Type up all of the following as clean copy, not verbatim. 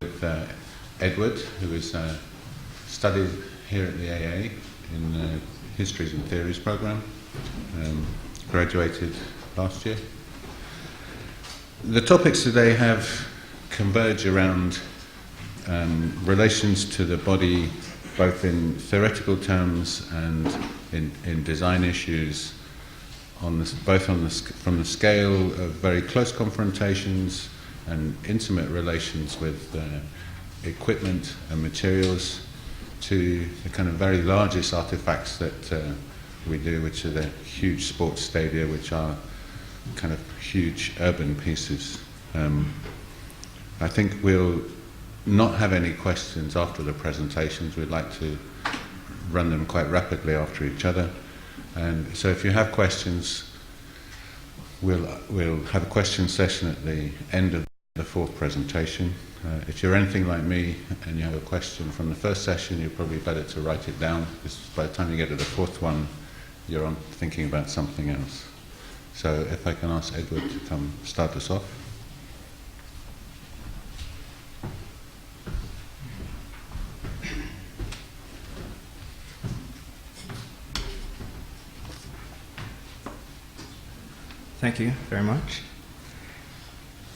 with Edward, who is studied here at the AA in the Histories and Theories program, graduated last year. The topics today converge around relations to the body, both in theoretical terms and in design issues, from the scale of very close confrontations and intimate relations with equipment and materials, to the kind of very largest artifacts that we do, which are the huge sports stadia, which are kind of huge urban pieces. I think we'll not have any questions after the presentations. We'd like to run them quite rapidly after each other. And so if you have questions, we'll have a question session at the end of the fourth presentation. If you're anything like me and you have a question from the first session, you're probably better to write it down, because by the time you get to the fourth one, you're on thinking about something else. So if I can ask Edward to come start us off. Thank you very much.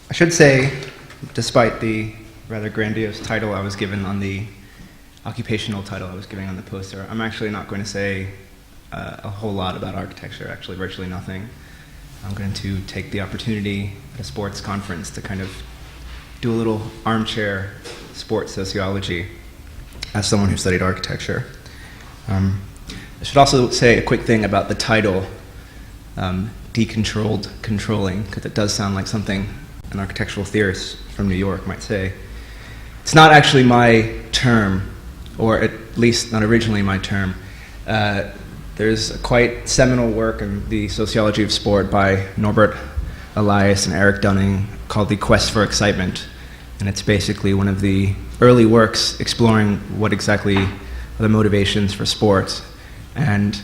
I should say, despite the rather grandiose title I was given on the occupational title I was giving on the poster, I'm actually not going to say a whole lot about architecture, actually virtually nothing. I'm going to take the opportunity at a sports conference to kind of do a little armchair sports sociology as someone who studied architecture. I should also say a quick thing about the title, Decontrolled controlling, because it does sound like something an architectural theorist from New York might say. It's not actually my term, or at least not originally my term. There's a quite seminal work in the sociology of sport by Norbert Elias and Eric Dunning called The Quest for Excitement, and it's basically one of the early works exploring what exactly are the motivations for sports. And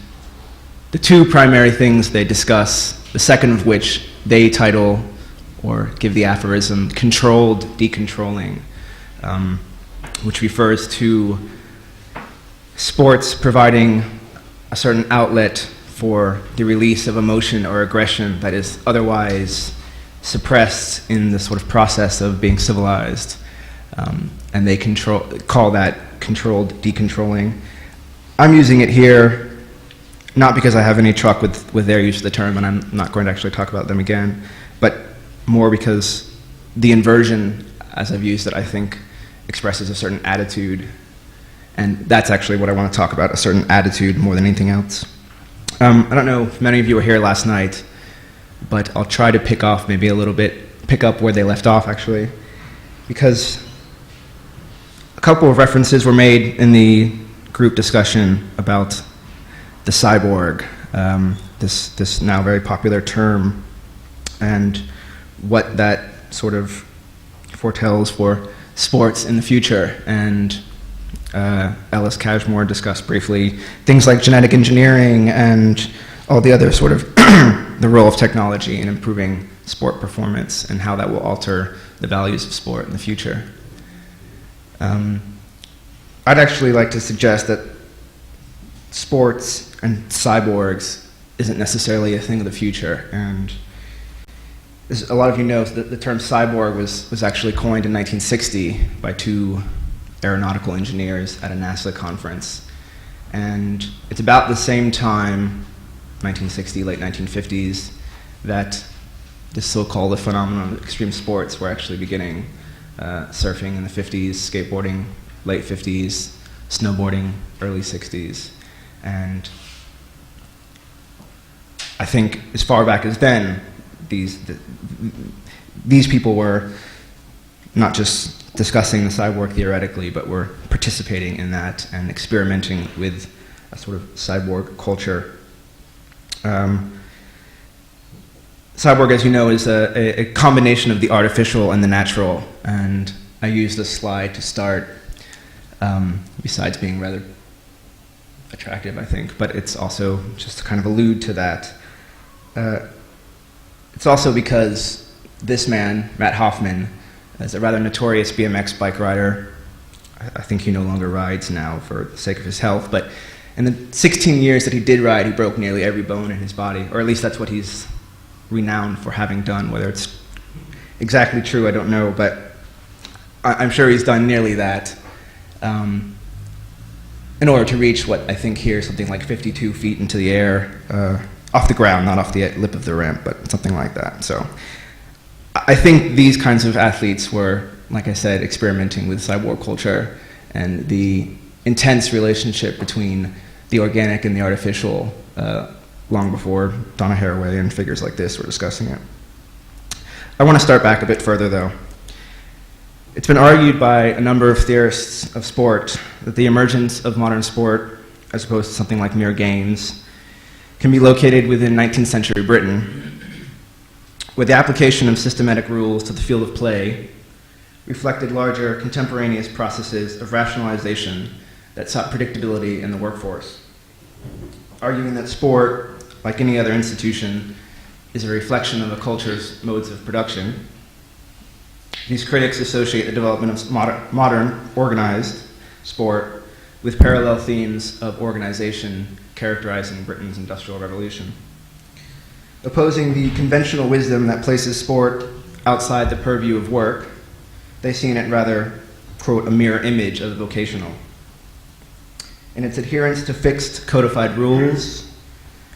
the two primary things they discuss, the second of which they title or give the aphorism controlled decontrolling, which refers to sports providing a certain outlet for the release of emotion or aggression that is otherwise suppressed in the sort of process of being civilized. And they call that controlled decontrolling. I'm using it here not because I have any truck with their use of the term, and I'm not going to actually talk about them again, but more because the inversion, as I've used it, I think expresses a certain attitude, and that's actually what I want to talk about, a certain attitude more than anything else. I don't know if many of you were here last night, but I'll try to pick up where they left off, actually, because a couple of references were made in the group discussion about the cyborg, this now very popular term, and what that sort of foretells for sports in the future. And Ellis Cashmore discussed briefly things like genetic engineering and all the other sort of the role of technology in improving sport performance and how that will alter the values of sport in the future. I'd actually like to suggest that sports and cyborgs isn't necessarily a thing of the future, and as a lot of you know, the term cyborg was actually coined in 1960 by two aeronautical engineers at a NASA conference, and it's about the same time, 1960, late 1950s, that this so-called phenomenon of extreme sports were actually beginning. Surfing in the 50s, skateboarding late 50s, snowboarding early 60s, and I think as far back as then, these people were not just discussing the cyborg theoretically, but were participating in that and experimenting with a sort of cyborg culture. Cyborg, as you know, is a combination of the artificial and the natural, and I used this slide to start, besides being rather attractive, I think, but it's also just to kind of allude to that. It's also because this man, Matt Hoffman, as a rather notorious BMX bike rider. I think he no longer rides now for the sake of his health, but in the 16 years that he did ride, he broke nearly every bone in his body, or at least that's what he's renowned for having done. Whether it's exactly true, I don't know, but I'm sure he's done nearly that in order to reach what I think here is something like 52 feet into the air, off the ground, not off the lip of the ramp, but something like that. So I think these kinds of athletes were, like I said, experimenting with cyborg culture and the intense relationship between the organic and the artificial long before Donna Haraway and figures like this were discussing it. I want to start back a bit further, though. It's been argued by a number of theorists of sport that the emergence of modern sport, as opposed to something like mere games, can be located within 19th century Britain, where the application of systematic rules to the field of play reflected larger contemporaneous processes of rationalization that sought predictability in the workforce, arguing that sport, like any other institution, is a reflection of a culture's modes of production. These critics associate the development of modern organized sport with parallel themes of organization characterizing Britain's Industrial Revolution. Opposing the conventional wisdom that places sport outside the purview of work, they see in it rather, quote, a mirror image of the vocational. In its adherence to fixed codified rules,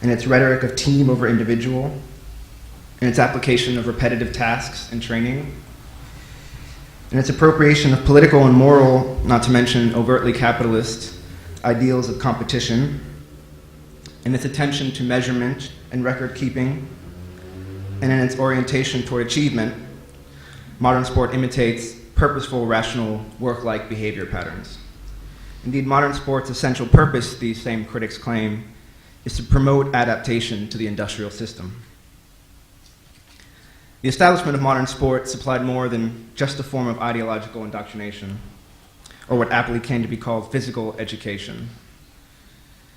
in its rhetoric of team over individual, in its application of repetitive tasks and training, in its appropriation of political and moral, not to mention overtly capitalist, ideals of competition, in its attention to measurement and record keeping, and in its orientation toward achievement, modern sport imitates purposeful, rational, work-like behavior patterns. Indeed, modern sport's essential purpose, these same critics claim, is to promote adaptation to the industrial system. The establishment of modern sport supplied more than just a form of ideological indoctrination, or what aptly came to be called physical education.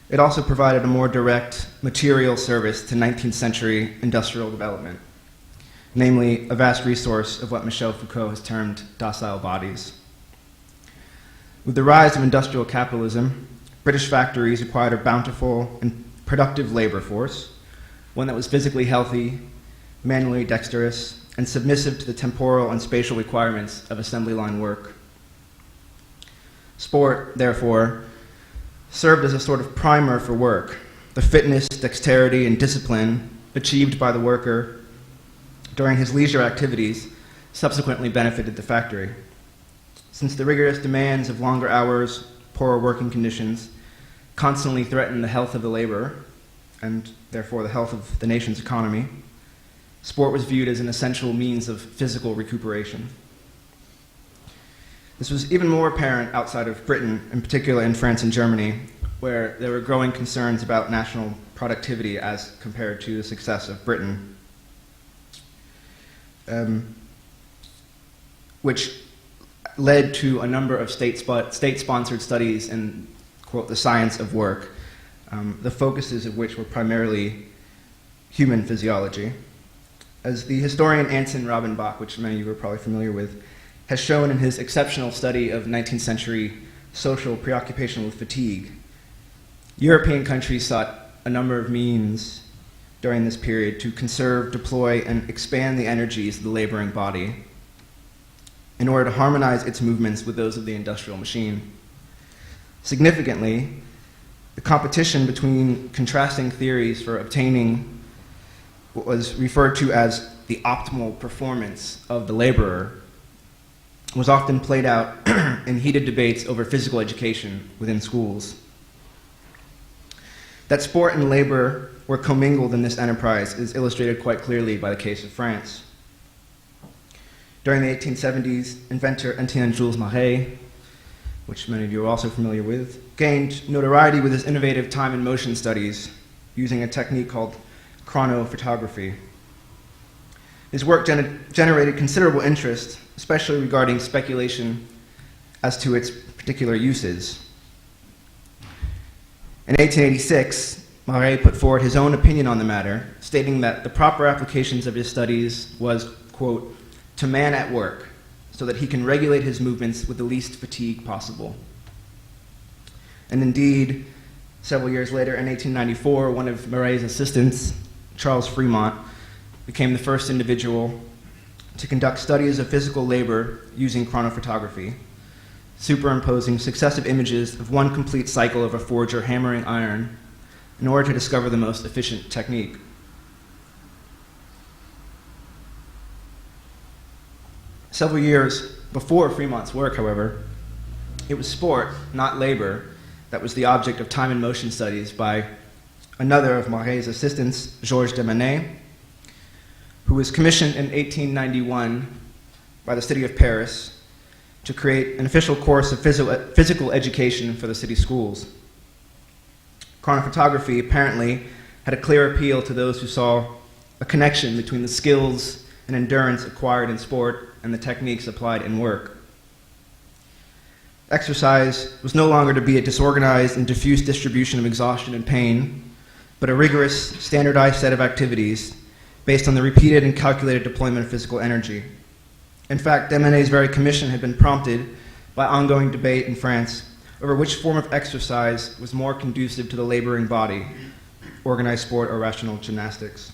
It also provided a more direct material service to 19th century industrial development, namely a vast resource of what Michel Foucault has termed docile bodies. With the rise of industrial capitalism, British factories acquired a bountiful and productive labor force, one that was physically healthy, manually dexterous, and submissive to the temporal and spatial requirements of assembly line work. Sport, therefore, served as a sort of primer for work, the fitness, dexterity, and discipline achieved by the worker during his leisure activities subsequently benefited the factory. Since the rigorous demands of longer hours, poorer working conditions, constantly threatened the health of the laborer, and therefore the health of the nation's economy, sport was viewed as an essential means of physical recuperation. This was even more apparent outside of Britain, in particular in France and Germany, where there were growing concerns about national productivity as compared to the success of Britain, which led to a number of state-sponsored studies in, quote, the science of work, the focuses of which were primarily human physiology. As the historian Anson Robinbach, which many of you are probably familiar with, has shown in his exceptional study of 19th century social preoccupation with fatigue, European countries sought a number of means during this period to conserve, deploy, and expand the energies of the laboring body in order to harmonize its movements with those of the industrial machine. Significantly, the competition between contrasting theories for obtaining what was referred to as the optimal performance of the laborer was often played out in heated debates over physical education within schools. That sport and labor were commingled in this enterprise is illustrated quite clearly by the case of France. During the 1870s, inventor Étienne-Jules Marey, which many of you are also familiar with, gained notoriety with his innovative time and motion studies using a technique called chronophotography. His work generated considerable interest, especially regarding speculation as to its particular uses. In 1886, Marey put forward his own opinion on the matter, stating that the proper applications of his studies was, quote, to man at work, so that he can regulate his movements with the least fatigue possible. And indeed, several years later, in 1894, one of Murray's assistants, Charles Fremont, became the first individual to conduct studies of physical labor using chronophotography, superimposing successive images of one complete cycle of a forger hammering iron in order to discover the most efficient technique. Several years before Fremont's work, however, it was sport, not labor, that was the object of time and motion studies by another of Murray's assistants, Georges Demenay, who was commissioned in 1891 by the city of Paris to create an official course of physical education for the city schools. Chronophotography apparently had a clear appeal to those who saw a connection between the skills and endurance acquired in sport and the techniques applied in work. Exercise was no longer to be a disorganized and diffuse distribution of exhaustion and pain, but a rigorous, standardized set of activities based on the repeated and calculated deployment of physical energy. In fact, Demenay's very commission had been prompted by ongoing debate in France over which form of exercise was more conducive to the laboring body, organized sport or rational gymnastics.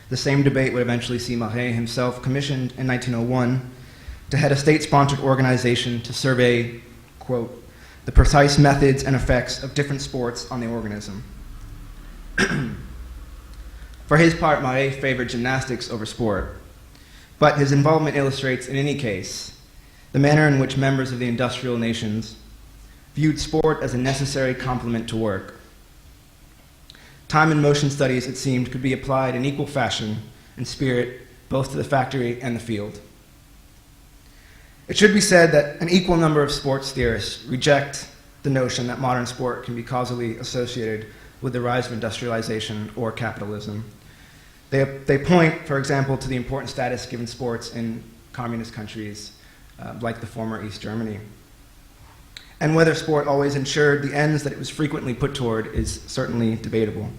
The same debate would eventually see Murray himself commissioned in 1901 to head a state-sponsored organization to survey, quote, the precise methods and effects of different sports on the organism. For his part, Murray favored gymnastics over sport, but his involvement illustrates, in any case, the manner in which members of the industrial nations viewed sport as a necessary complement to work. Time and motion studies, it seemed, could be applied in equal fashion and spirit both to the factory and the field. It should be said that an equal number of sports theorists reject the notion that modern sport can be causally associated with the rise of industrialization or capitalism. They point, for example, to the important status given sports in communist countries like the former East Germany. And whether sport always ensured the ends that it was frequently put toward is certainly debatable.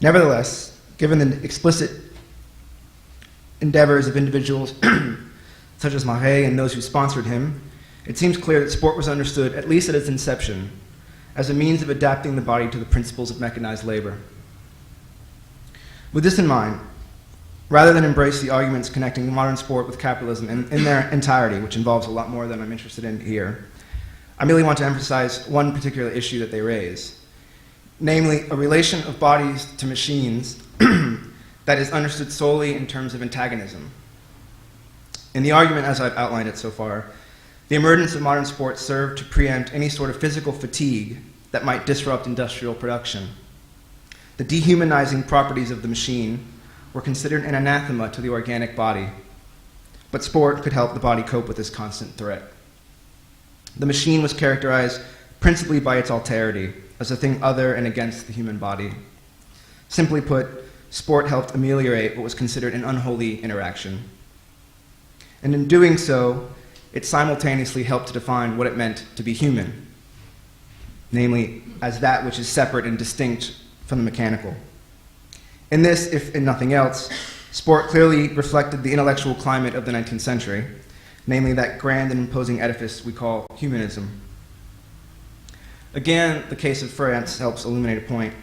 Nevertheless, given the explicit endeavors of individuals such as Murray and those who sponsored him, it seems clear that sport was understood, at least at its inception, as a means of adapting the body to the principles of mechanized labor. With this in mind, rather than embrace the arguments connecting modern sport with capitalism in their entirety, which involves a lot more than I'm interested in here, I merely want to emphasize one particular issue that they raise, namely a relation of bodies to machines that is understood solely in terms of antagonism. In the argument as I've outlined it so far, the emergence of modern sports served to preempt any sort of physical fatigue that might disrupt industrial production. The dehumanizing properties of the machine were considered an anathema to the organic body, but sport could help the body cope with this constant threat. The machine was characterized principally by its alterity, as a thing other and against the human body. Simply put, sport helped ameliorate what was considered an unholy interaction. And in doing so, it simultaneously helped to define what it meant to be human, namely, as that which is separate and distinct from the mechanical. In this, if in nothing else, sport clearly reflected the intellectual climate of the 19th century, namely that grand and imposing edifice we call humanism. Again, the case of France helps illuminate a point.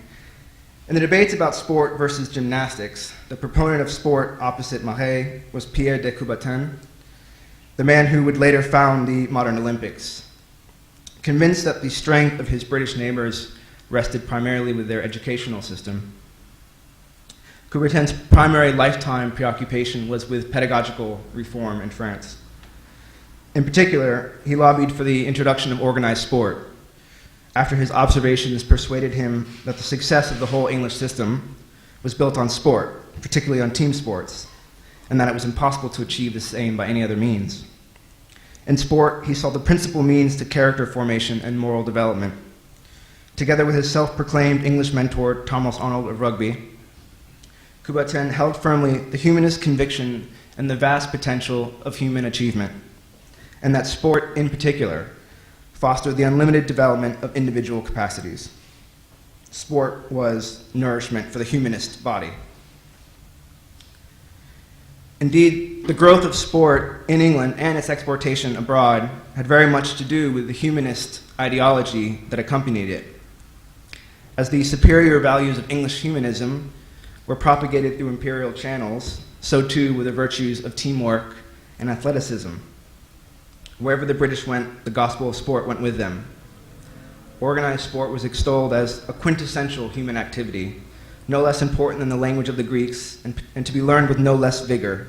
In the debates about sport versus gymnastics, the proponent of sport opposite Murray was Pierre de Coubertin, the man who would later found the modern Olympics. Convinced that the strength of his British neighbors rested primarily with their educational system, Coubertin's primary lifetime preoccupation was with pedagogical reform in France. In particular, he lobbied for the introduction of organized sport, after his observations persuaded him that the success of the whole English system was built on sport, particularly on team sports, and that it was impossible to achieve this aim by any other means. In sport, he saw the principal means to character formation and moral development. Together with his self-proclaimed English mentor, Thomas Arnold of rugby, Coubertin held firmly the humanist conviction and the vast potential of human achievement, and that sport, in particular, fostered the unlimited development of individual capacities. Sport was nourishment for the humanist body. Indeed, the growth of sport in England and its exportation abroad had very much to do with the humanist ideology that accompanied it. As the superior values of English humanism were propagated through imperial channels, so too were the virtues of teamwork and athleticism. Wherever the British went, the gospel of sport went with them. Organized sport was extolled as a quintessential human activity, no less important than the language of the Greeks, and to be learned with no less vigor.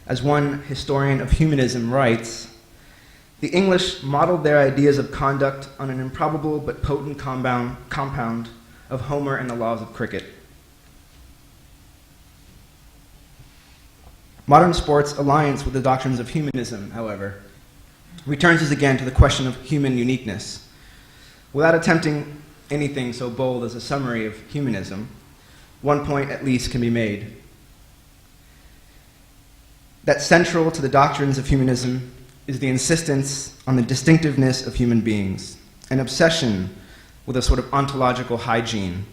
As one historian of humanism writes, the English modeled their ideas of conduct on an improbable but potent compound of Homer and the laws of cricket. Modern sport's alliance with the doctrines of humanism, however, returns us again to the question of human uniqueness. Without attempting anything so bold as a summary of humanism, one point at least can be made. That central to the doctrines of humanism is the insistence on the distinctiveness of human beings, an obsession with a sort of ontological hygiene,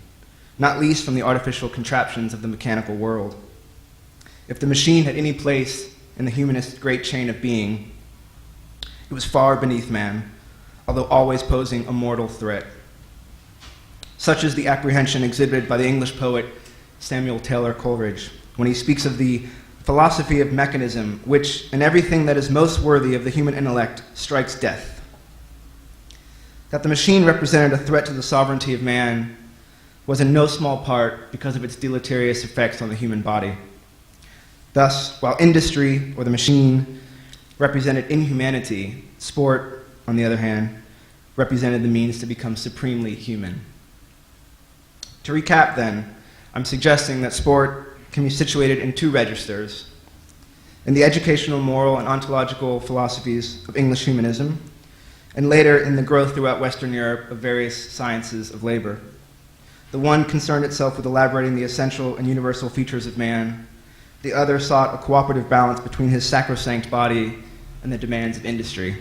not least from the artificial contraptions of the mechanical world. If the machine had any place in the humanist great chain of being, it was far beneath man, although always posing a mortal threat. Such is the apprehension exhibited by the English poet Samuel Taylor Coleridge when he speaks of the philosophy of mechanism, which, in everything that is most worthy of the human intellect, strikes death. That the machine represented a threat to the sovereignty of man was in no small part because of its deleterious effects on the human body. Thus, while industry, or the machine, represented inhumanity, sport, on the other hand, represented the means to become supremely human. To recap, then, I'm suggesting that sport can be situated in two registers: in the educational, moral, and ontological philosophies of English humanism, and later in the growth throughout Western Europe of various sciences of labor. The one concerned itself with elaborating the essential and universal features of man. The other sought a cooperative balance between his sacrosanct body and the demands of industry.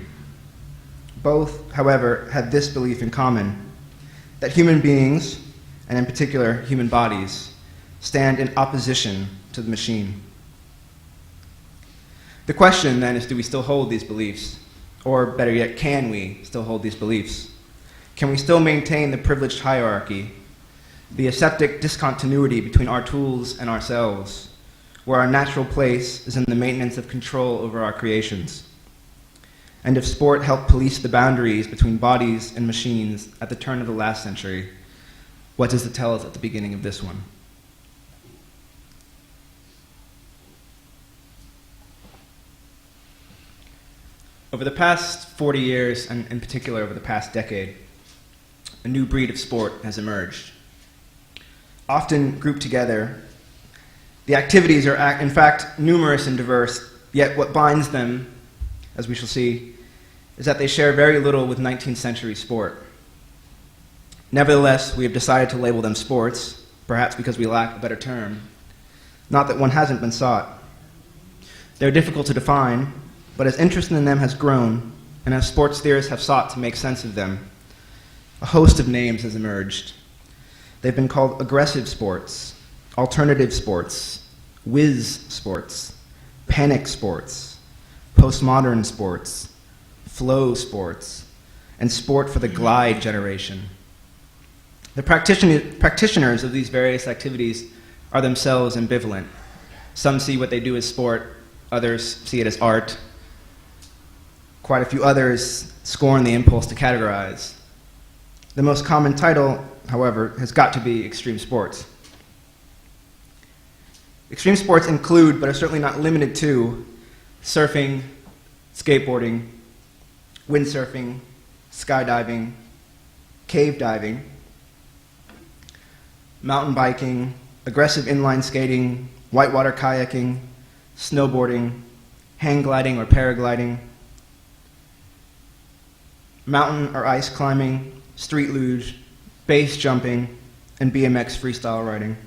Both, however, had this belief in common, that human beings, and in particular human bodies, stand in opposition to the machine. The question then is, do we still hold these beliefs? Or better yet, can we still hold these beliefs? Can we still maintain the privileged hierarchy, the aseptic discontinuity between our tools and ourselves, where our natural place is in the maintenance of control over our creations? And if sport helped police the boundaries between bodies and machines at the turn of the last century, what does it tell us at the beginning of this one? Over the past 40 years, and in particular over the past decade, a new breed of sport has emerged. Often grouped together, the activities are in fact numerous and diverse, yet what binds them, as we shall see, is that they share very little with 19th century sport. Nevertheless, we have decided to label them sports, perhaps because we lack a better term, not that one hasn't been sought. They're difficult to define, but as interest in them has grown, and as sports theorists have sought to make sense of them, a host of names has emerged. They've been called aggressive sports, alternative sports, whiz sports, panic sports, postmodern sports, flow sports, and sport for the glide generation. The practitioners of these various activities are themselves ambivalent. Some see what they do as sport, others see it as art. Quite a few others scorn the impulse to categorize. The most common title, however, has got to be extreme sports. Extreme sports include, but are certainly not limited to, surfing, skateboarding, windsurfing, skydiving, cave diving, mountain biking, aggressive inline skating, whitewater kayaking, snowboarding, hang gliding or paragliding, mountain or ice climbing, street luge, base jumping, and BMX freestyle riding.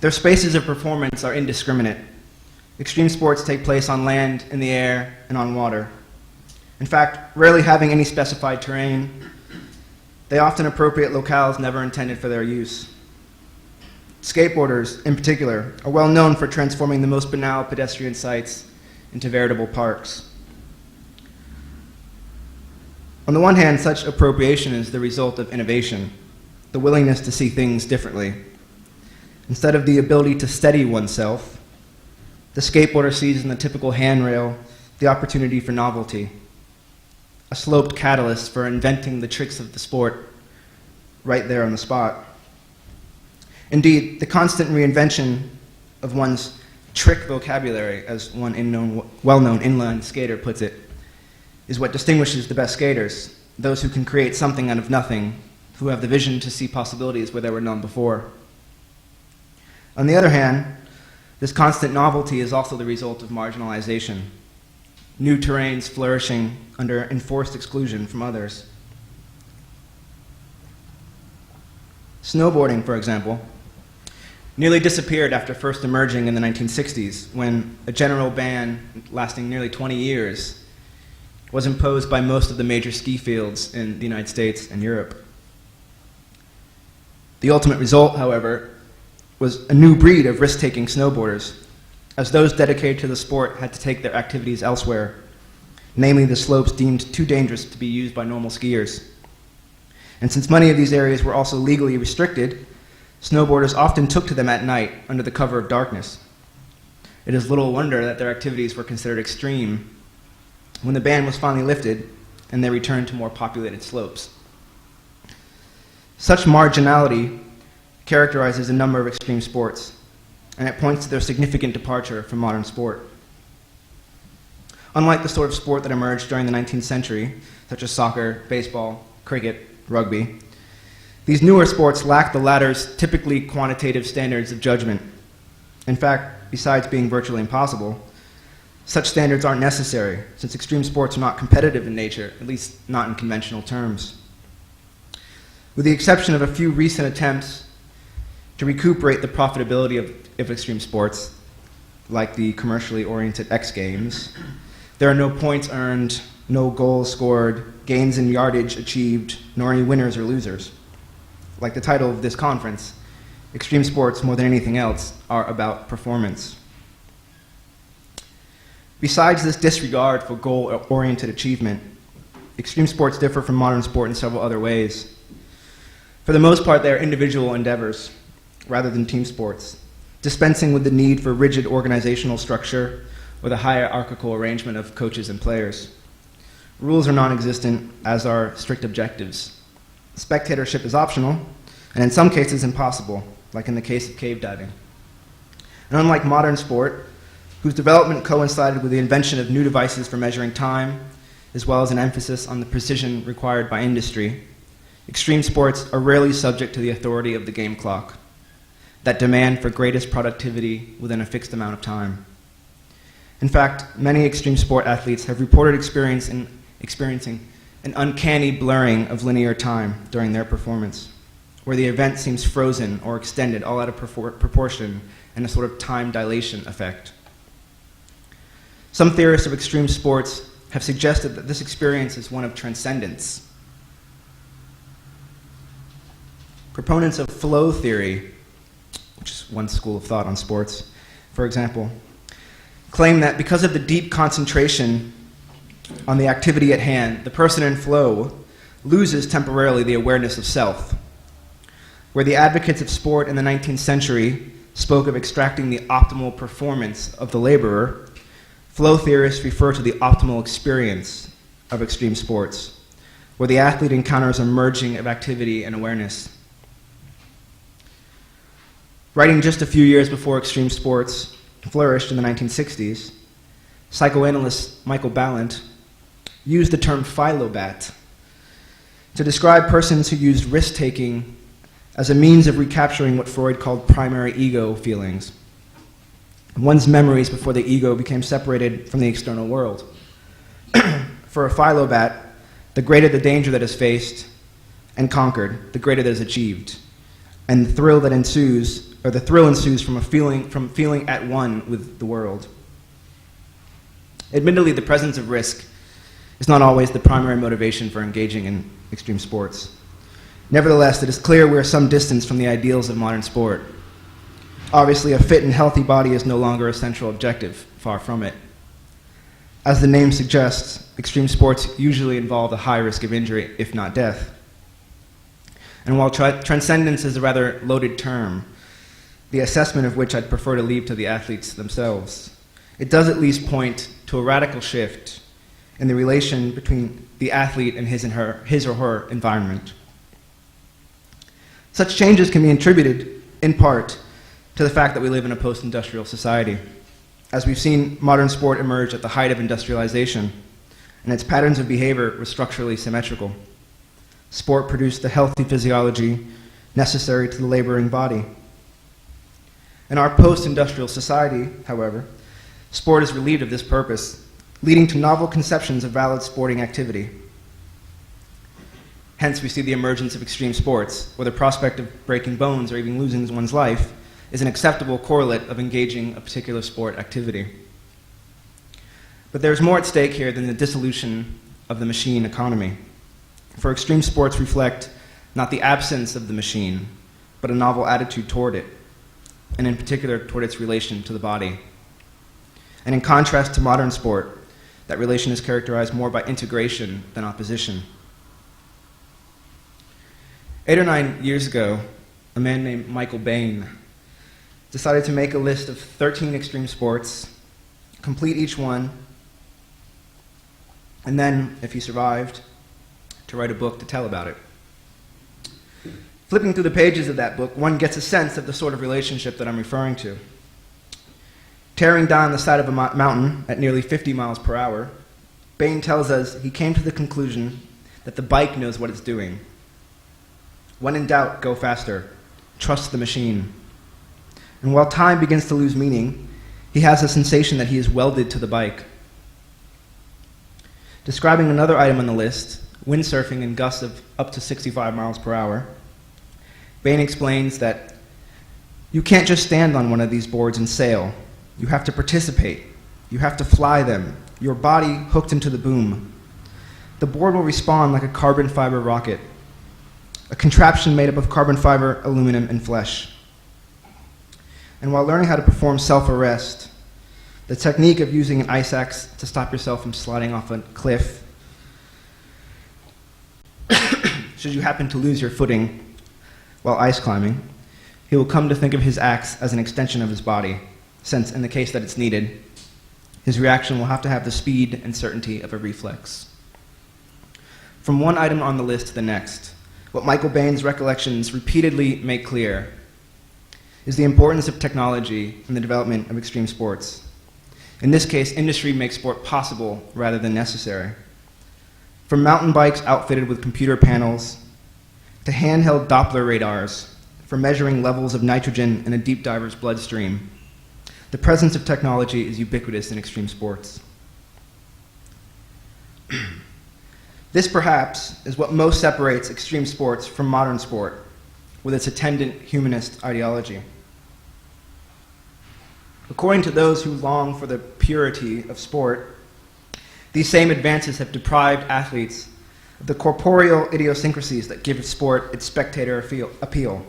Their spaces of performance are indiscriminate. Extreme sports take place on land, in the air, and on water. In fact, rarely having any specified terrain, they often appropriate locales never intended for their use. Skateboarders, in particular, are well known for transforming the most banal pedestrian sites into veritable parks. On the one hand, such appropriation is the result of innovation, the willingness to see things differently. Instead of the ability to steady oneself, the skateboarder sees in the typical handrail the opportunity for novelty, a sloped catalyst for inventing the tricks of the sport right there on the spot. Indeed, the constant reinvention of one's trick vocabulary, as one well-known inline skater puts it, is what distinguishes the best skaters, those who can create something out of nothing, who have the vision to see possibilities where there were none before. On the other hand, this constant novelty is also the result of marginalization, new terrains flourishing under enforced exclusion from others. Snowboarding, for example, nearly disappeared after first emerging in the 1960s, when a general ban lasting nearly 20 years was imposed by most of the major ski fields in the United States and Europe. The ultimate result, however, was a new breed of risk-taking snowboarders, as those dedicated to the sport had to take their activities elsewhere, namely the slopes deemed too dangerous to be used by normal skiers. And since many of these areas were also legally restricted, snowboarders often took to them at night under the cover of darkness. It is little wonder that their activities were considered extreme when the ban was finally lifted and they returned to more populated slopes. Such marginality characterizes a number of extreme sports, and it points to their significant departure from modern sport. Unlike the sort of sport that emerged during the 19th century, such as soccer, baseball, cricket, rugby, these newer sports lack the latter's typically quantitative standards of judgment. In fact, besides being virtually impossible, such standards aren't necessary, since extreme sports are not competitive in nature, at least not in conventional terms. With the exception of a few recent attempts to recuperate the profitability of extreme sports, like the commercially oriented X Games, there are no points earned, no goals scored, gains in yardage achieved, nor any winners or losers. Like the title of this conference, extreme sports, more than anything else, are about performance. Besides this disregard for goal-oriented achievement, extreme sports differ from modern sport in several other ways. For the most part, they are individual endeavors rather than team sports, dispensing with the need for rigid organizational structure or the hierarchical arrangement of coaches and players. Rules are non-existent, as are strict objectives. Spectatorship is optional, and in some cases impossible, like in the case of cave diving. And unlike modern sport, whose development coincided with the invention of new devices for measuring time, as well as an emphasis on the precision required by industry, extreme sports are rarely subject to the authority of the game clock, that demand for greatest productivity within a fixed amount of time. In fact, many extreme sport athletes have reported experiencing an uncanny blurring of linear time during their performance, where the event seems frozen or extended all out of proportion in a sort of time dilation effect. Some theorists of extreme sports have suggested that this experience is one of transcendence. Proponents of flow theory, which is one school of thought on sports, for example, claim that because of the deep concentration on the activity at hand, the person in flow loses temporarily the awareness of self. Where the advocates of sport in the 19th century spoke of extracting the optimal performance of the laborer, flow theorists refer to the optimal experience of extreme sports, where the athlete encounters a merging of activity and awareness. Writing just a few years before extreme sports flourished in the 1960s, psychoanalyst Michael Balint used the term philobat to describe persons who used risk-taking as a means of recapturing what Freud called primary ego feelings, one's memories before the ego became separated from the external world. For a philobat, the greater the danger that is faced and conquered, the greater that is achieved, and the thrill ensues from feeling at one with the world. Admittedly, the presence of risk is not always the primary motivation for engaging in extreme sports. Nevertheless, it is clear we are some distance from the ideals of modern sport. Obviously, a fit and healthy body is no longer a central objective, far from it. As the name suggests, extreme sports usually involve a high risk of injury, if not death. And while transcendence is a rather loaded term, the assessment of which I'd prefer to leave to the athletes themselves, it does at least point to a radical shift in the relation between the athlete and his or her environment. Such changes can be attributed, in part, to the fact that we live in a post-industrial society. As we've seen modern sport emerge at the height of industrialization, and its patterns of behavior were structurally symmetrical. Sport produced the healthy physiology necessary to the laboring body. In our post-industrial society, however, sport is relieved of this purpose, leading to novel conceptions of valid sporting activity. Hence, we see the emergence of extreme sports, where the prospect of breaking bones or even losing one's life is an acceptable correlate of engaging a particular sport activity. But there's more at stake here than the dissolution of the machine economy. For extreme sports reflect not the absence of the machine, but a novel attitude toward it, and in particular toward its relation to the body. And in contrast to modern sport, that relation is characterized more by integration than opposition. 8 or 9 years ago, a man named Michael Bain decided to make a list of 13 extreme sports, complete each one, and then, if he survived, to write a book to tell about it. Flipping through the pages of that book, one gets a sense of the sort of relationship that I'm referring to. Tearing down the side of a mountain at nearly 50 miles per hour, Bain tells us he came to the conclusion that the bike knows what it's doing. When in doubt, go faster. Trust the machine. And while time begins to lose meaning, he has a sensation that he is welded to the bike. Describing another item on the list, windsurfing in gusts of up to 65 miles per hour, Bain explains that you can't just stand on one of these boards and sail. You have to participate. You have to fly them, your body hooked into the boom. The board will respond like a carbon fiber rocket, a contraption made up of carbon fiber, aluminum, and flesh. And while learning how to perform self-arrest, the technique of using an ice axe to stop yourself from sliding off a cliff, should you happen to lose your footing while ice climbing, he will come to think of his axe as an extension of his body, since in the case that it's needed, his reaction will have to have the speed and certainty of a reflex. From one item on the list to the next, what Michael Bain's recollections repeatedly make clear is the importance of technology in the development of extreme sports. In this case, industry makes sport possible rather than necessary. From mountain bikes outfitted with computer panels to handheld Doppler radars for measuring levels of nitrogen in a deep diver's bloodstream, the presence of technology is ubiquitous in extreme sports. This, perhaps, is what most separates extreme sports from modern sport, with its attendant humanist ideology. According to those who long for the purity of sport, these same advances have deprived athletes of the corporeal idiosyncrasies that give sport its spectator appeal,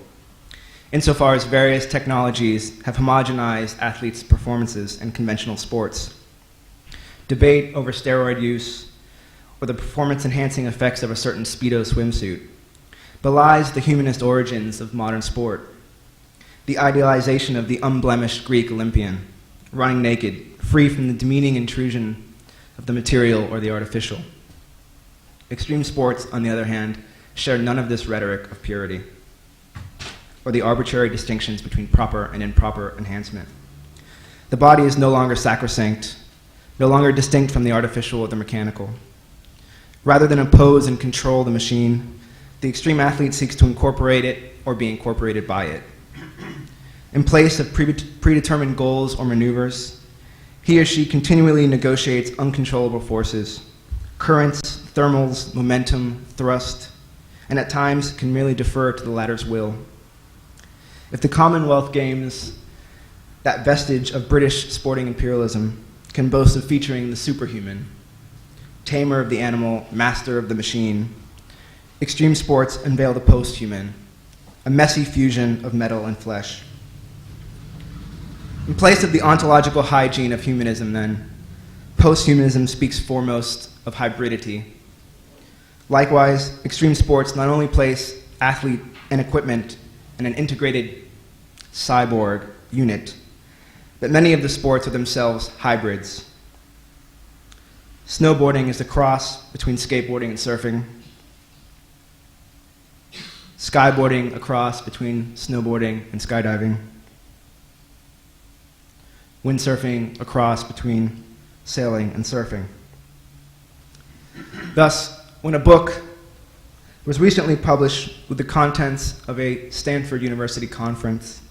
insofar as various technologies have homogenized athletes' performances in conventional sports. Debate over steroid use or the performance-enhancing effects of a certain Speedo swimsuit belies the humanist origins of modern sport, the idealization of the unblemished Greek Olympian, running naked, free from the demeaning intrusion of the material or the artificial. Extreme sports, on the other hand, share none of this rhetoric of purity, or the arbitrary distinctions between proper and improper enhancement. The body is no longer sacrosanct, no longer distinct from the artificial or the mechanical. Rather than oppose and control the machine, the extreme athlete seeks to incorporate it or be incorporated by it. In place of predetermined goals or maneuvers, he or she continually negotiates uncontrollable forces, currents, thermals, momentum, thrust, and at times can merely defer to the latter's will. If the Commonwealth Games, that vestige of British sporting imperialism, can boast of featuring the superhuman, tamer of the animal, master of the machine, extreme sports unveil the post-human, a messy fusion of metal and flesh. In place of the ontological hygiene of humanism, then, post-humanism speaks foremost of hybridity. Likewise, extreme sports not only place athlete and equipment in an integrated cyborg unit, but many of the sports are themselves hybrids. Snowboarding is the cross between skateboarding and surfing. Skyboarding, a cross between snowboarding and skydiving. Windsurfing, a cross between sailing and surfing. Thus, when a book was recently published with the contents of a Stanford University conference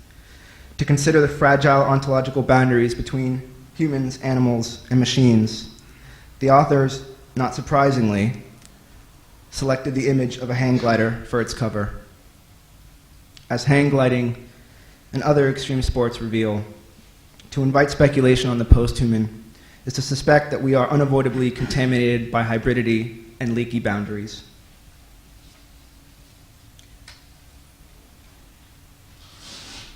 to consider the fragile ontological boundaries between humans, animals, and machines, the authors, not surprisingly, selected the image of a hang glider for its cover. As hang gliding and other extreme sports reveal, to invite speculation on the post-human is to suspect that we are unavoidably contaminated by hybridity and leaky boundaries.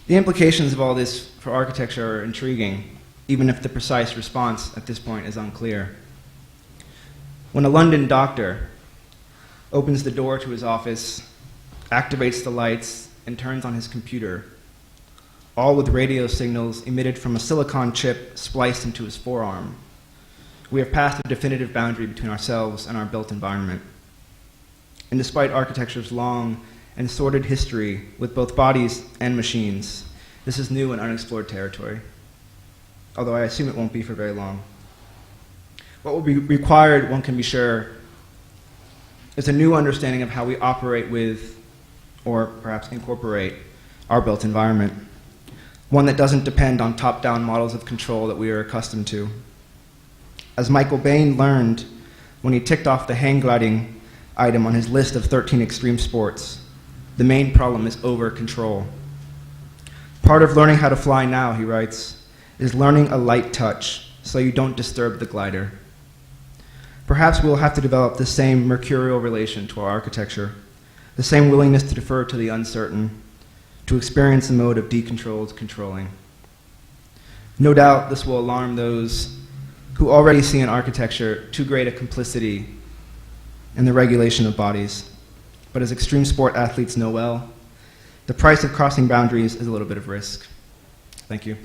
The implications of all this for architecture are intriguing, even if the precise response at this point is unclear. When a London doctor opens the door to his office, activates the lights, and turns on his computer, all with radio signals emitted from a silicon chip spliced into his forearm, we have passed a definitive boundary between ourselves and our built environment. And despite architecture's long and sordid history with both bodies and machines, this is new and unexplored territory, although I assume it won't be for very long. What will be required, one can be sure, is a new understanding of how we operate with, or perhaps incorporate, our built environment, one that doesn't depend on top-down models of control that we are accustomed to. As Michael Bain learned when he ticked off the hang gliding item on his list of 13 extreme sports, the main problem is over-control. Part of learning how to fly now, he writes, is learning a light touch so you don't disturb the glider. Perhaps we'll have to develop the same mercurial relation to our architecture, the same willingness to defer to the uncertain, to experience a mode of decontrolled controlling. No doubt this will alarm those who already see in architecture too great a complicity in the regulation of bodies. But as extreme sport athletes know well, the price of crossing boundaries is a little bit of risk. Thank you.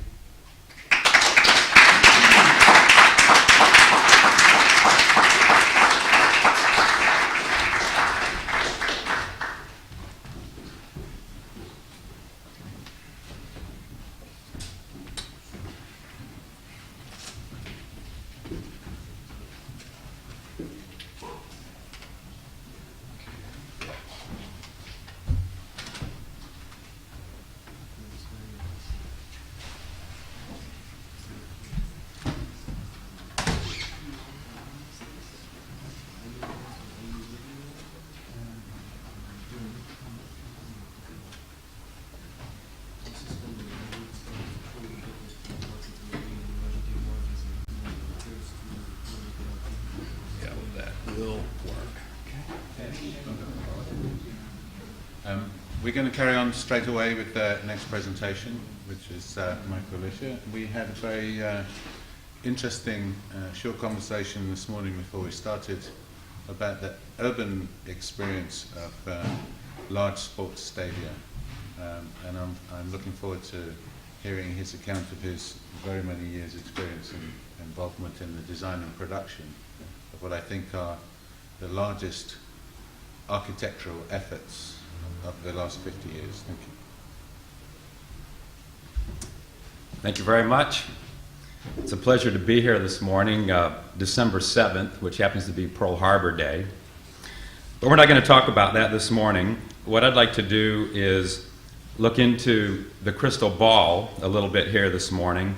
We're going to carry on straight away with the next presentation, which is Michael Lischer. We had a very interesting short conversation this morning before we started about the urban experience of large sports stadia, and I'm looking forward to hearing his account of his very many years' experience and involvement in the design and production of what I think are the largest architectural efforts of the last 50 years. Thank you. Thank you very much. It's a pleasure to be here this morning, December 7th, which happens to be Pearl Harbor Day. But we're not going to talk about that this morning. What I'd like to do is look into the crystal ball a little bit here this morning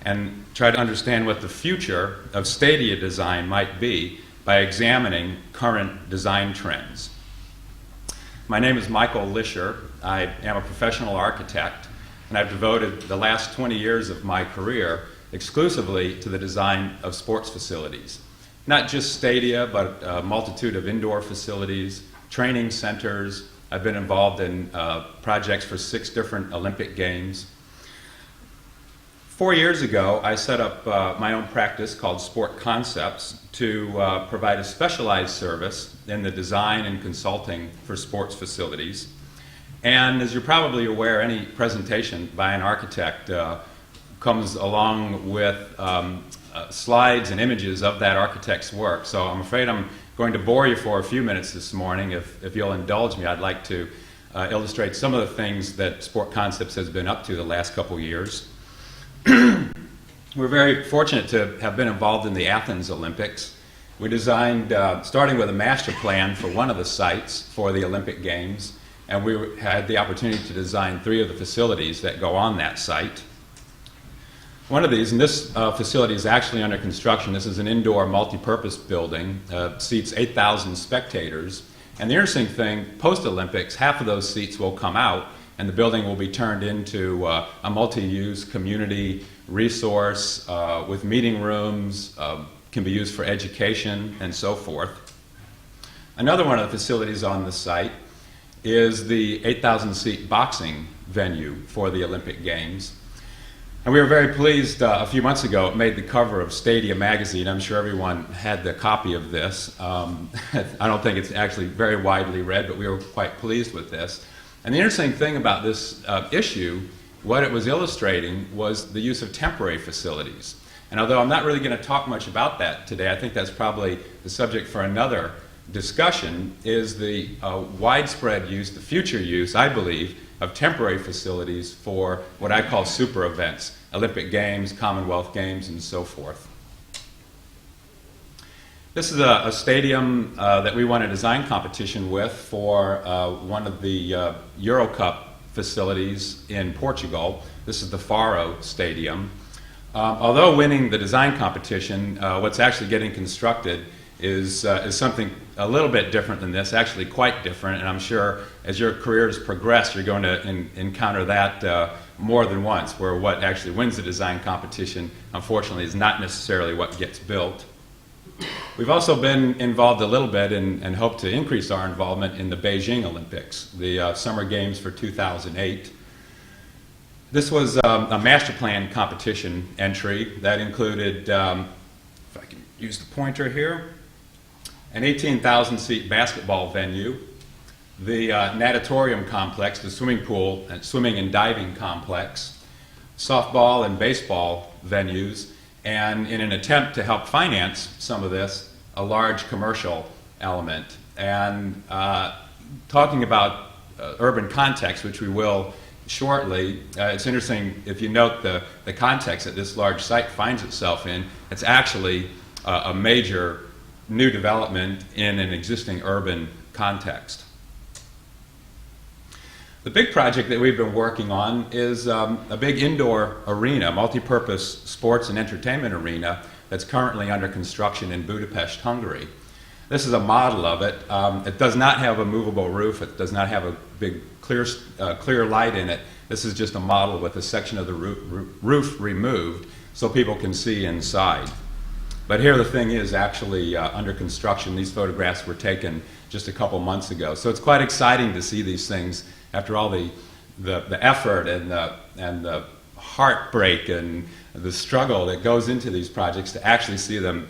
and try to understand what the future of Stadia design might be by examining current design trends. My name is Michael Lischer. I am a professional architect, and I've devoted the last 20 years of my career exclusively to the design of sports facilities. Not just stadia, but a multitude of indoor facilities, training centers. I've been involved in projects for 6 different Olympic Games. 4 years ago, I set up my own practice called Sport Concepts to provide a specialized service in the design and consulting for sports facilities. And as you're probably aware, any presentation by an architect comes along with slides and images of that architect's work. So I'm afraid I'm going to bore you for a few minutes this morning. If you'll indulge me, I'd like to illustrate some of the things that Sport Concepts has been up to the last couple years. We're very fortunate to have been involved in the Athens Olympics. We designed, starting with a master plan for one of the sites for the Olympic Games, and we had the opportunity to design 3 of the facilities that go on that site. One of these, and this facility is actually under construction. This is an indoor multi-purpose building, seats 8,000 spectators. And the interesting thing, post-Olympics, half of those seats will come out, and the building will be turned into a multi-use community resource with meeting rooms, can be used for education, and so forth. Another one of the facilities on the site is the 8,000-seat boxing venue for the Olympic Games. And we were very pleased a few months ago. It made the cover of Stadia magazine. I'm sure everyone had the copy of this. I don't think it's actually very widely read, but we were quite pleased with this. And the interesting thing about this issue, what it was illustrating was the use of temporary facilities. And although I'm not really going to talk much about that today, I think that's probably the subject for another discussion, is the widespread use, the future use, I believe, of temporary facilities for what I call super events, Olympic Games, Commonwealth Games, and so forth. This is a stadium that we won a design competition with for one of the Euro Cup facilities in Portugal. This is the Faro Stadium. Although winning the design competition, what's actually getting constructed is something a little bit different than this, actually quite different, and I'm sure as your careers progress, you're going to encounter that more than once, where what actually wins the design competition, unfortunately, is not necessarily what gets built. We've also been involved a little bit and hope to increase our involvement in the Beijing Olympics, the Summer Games for 2008. This was a master plan competition entry that included, if I can use the pointer here, an 18,000-seat basketball venue, the natatorium complex, the swimming pool and swimming and diving complex, softball and baseball venues, and in an attempt to help finance some of this, a large commercial element. And talking about urban context, which we will shortly, it's interesting if you note the context that this large site finds itself in. It's actually a major new development in an existing urban context. The big project that we've been working on is a big indoor arena, multi-purpose sports and entertainment arena that's currently under construction in Budapest, Hungary. This is a model of it. It does not have a movable roof. It does not have a big clear light in it. This is just a model with a section of the roof removed so people can see inside. But here the thing is actually under construction. These photographs were taken just a couple months ago. So it's quite exciting to see these things after all the effort and the heartbreak and the struggle that goes into these projects to actually see them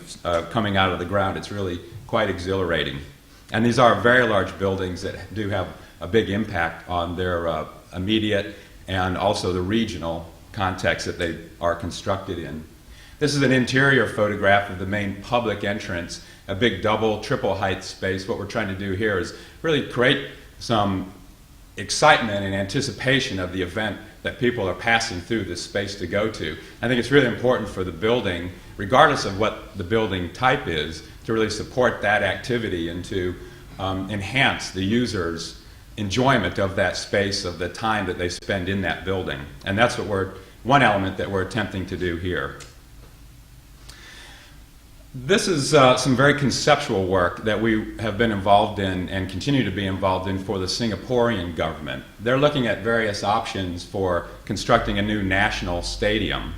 coming out of the ground. It's really quite exhilarating. And these are very large buildings that do have a big impact on their immediate and also the regional context that they are constructed in. This is an interior photograph of the main public entrance, a big double, triple height space. What we're trying to do here is really create some excitement and anticipation of the event that people are passing through this space to go to. I think it's really important for the building, regardless of what the building type is, to really support that activity and to enhance the user's enjoyment of that space, of the time that they spend in that building. And that's what one element that we're attempting to do here. This is some very conceptual work that we have been involved in and continue to be involved in for the Singaporean government. They're looking at various options for constructing a new national stadium.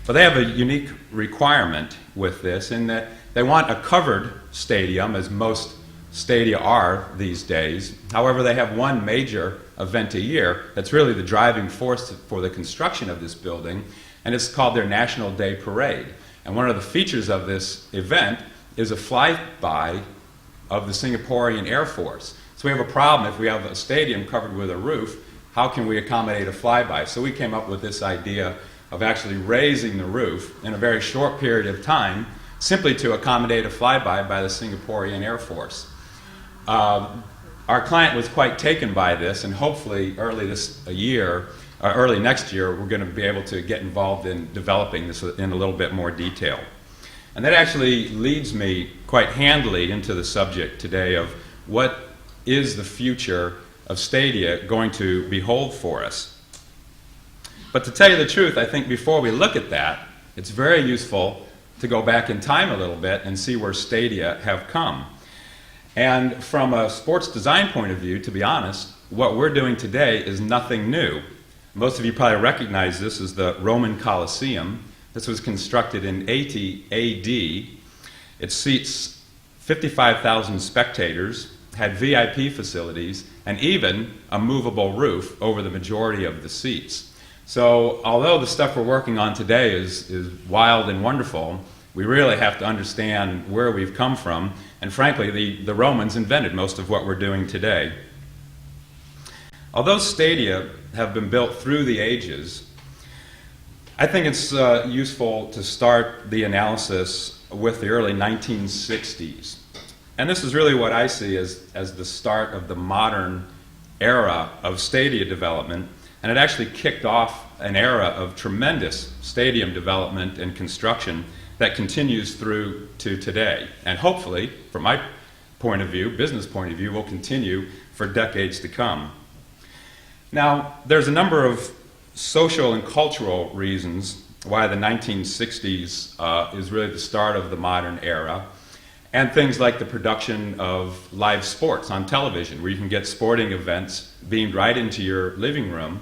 But they have a unique requirement with this in that they want a covered stadium, as most stadia are these days. However, they have one major event a year that's really the driving force for the construction of this building. and it's called their National Day Parade. And one of the features of this event is a flyby of the Singaporean Air Force. So we have a problem if we have a stadium covered with a roof, how can we accommodate a flyby? So we came up with this idea of actually raising the roof in a very short period of time simply to accommodate a flyby by the Singaporean Air Force. Our client was quite taken by this, and hopefully early next year, we're going to be able to get involved in developing this in a little bit more detail. And that actually leads me quite handily into the subject today of what is the future of Stadia going to behold for us. But to tell you the truth, I think before we look at that, it's very useful to go back in time a little bit and see where Stadia have come. And from a sports design point of view, to be honest, what we're doing today is nothing new. Most of you probably recognize this as the Roman Colosseum. This was constructed in 80 AD. It seats 55,000 spectators, had VIP facilities, and even a movable roof over the majority of the seats. So although the stuff we're working on today is wild and wonderful, we really have to understand where we've come from. And frankly, the Romans invented most of what we're doing today. Although stadia have been built through the ages, I think it's useful to start the analysis with the early 1960s. And this is really what I see as the start of the modern era of stadia development. And it actually kicked off an era of tremendous stadium development and construction that continues through to today. And hopefully, from my point of view, business point of view, will continue for decades to come. Now, there's a number of social and cultural reasons why the 1960s is really the start of the modern era, and things like the production of live sports on television, where you can get sporting events beamed right into your living room,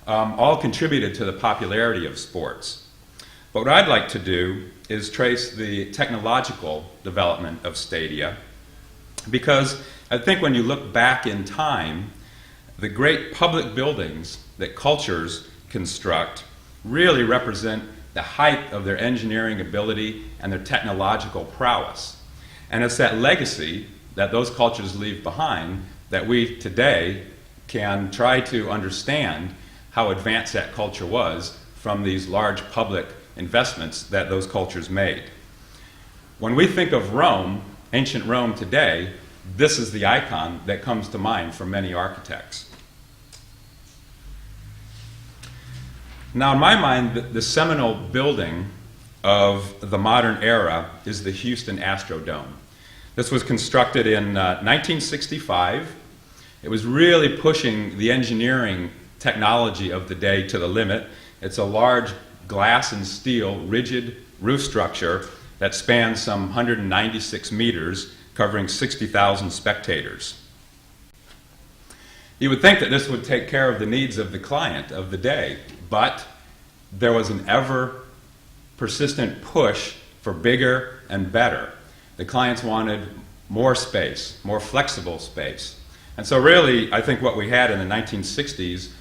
all contributed to the popularity of sports. But what I'd like to do is trace the technological development of stadia, because I think when you look back in time, the great public buildings that cultures construct really represent the height of their engineering ability and their technological prowess. And it's that legacy that those cultures leave behind that we today can try to understand how advanced that culture was from these large public investments that those cultures made. When we think of Rome, ancient Rome today, this is the icon that comes to mind for many architects. Now, in my mind, the seminal building of the modern era is the Houston Astrodome. This was constructed in 1965. It was really pushing the engineering technology of the day to the limit. It's a large glass and steel rigid roof structure that spans some 196 meters, covering 60,000 spectators. You would think that this would take care of the needs of the client of the day, but there was an ever persistent push for bigger and better. The clients wanted more space, more flexible space. And so really, I think what we had in the 1960s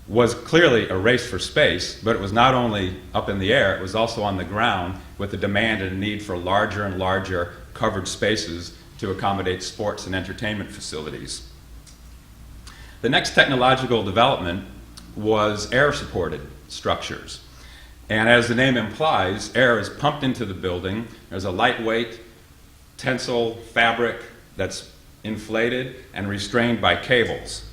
was clearly a race for space, but it was not only up in the air, it was also on the ground with the demand and need for larger and larger covered spaces to accommodate sports and entertainment facilities. The next technological development was air-supported structures. And as the name implies, air is pumped into the building. There's a lightweight tensile fabric that's inflated and restrained by cables.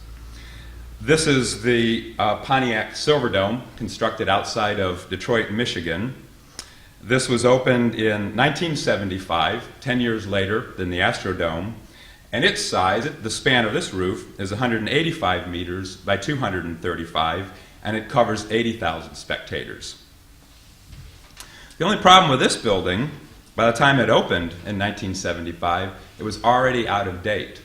This is the Pontiac Silverdome, constructed outside of Detroit, Michigan. This was opened in 1975, 10 years later than the Astrodome. And its size, the span of this roof, is 185 meters by 235, and it covers 80,000 spectators. The only problem with this building, by the time it opened in 1975, it was already out of date.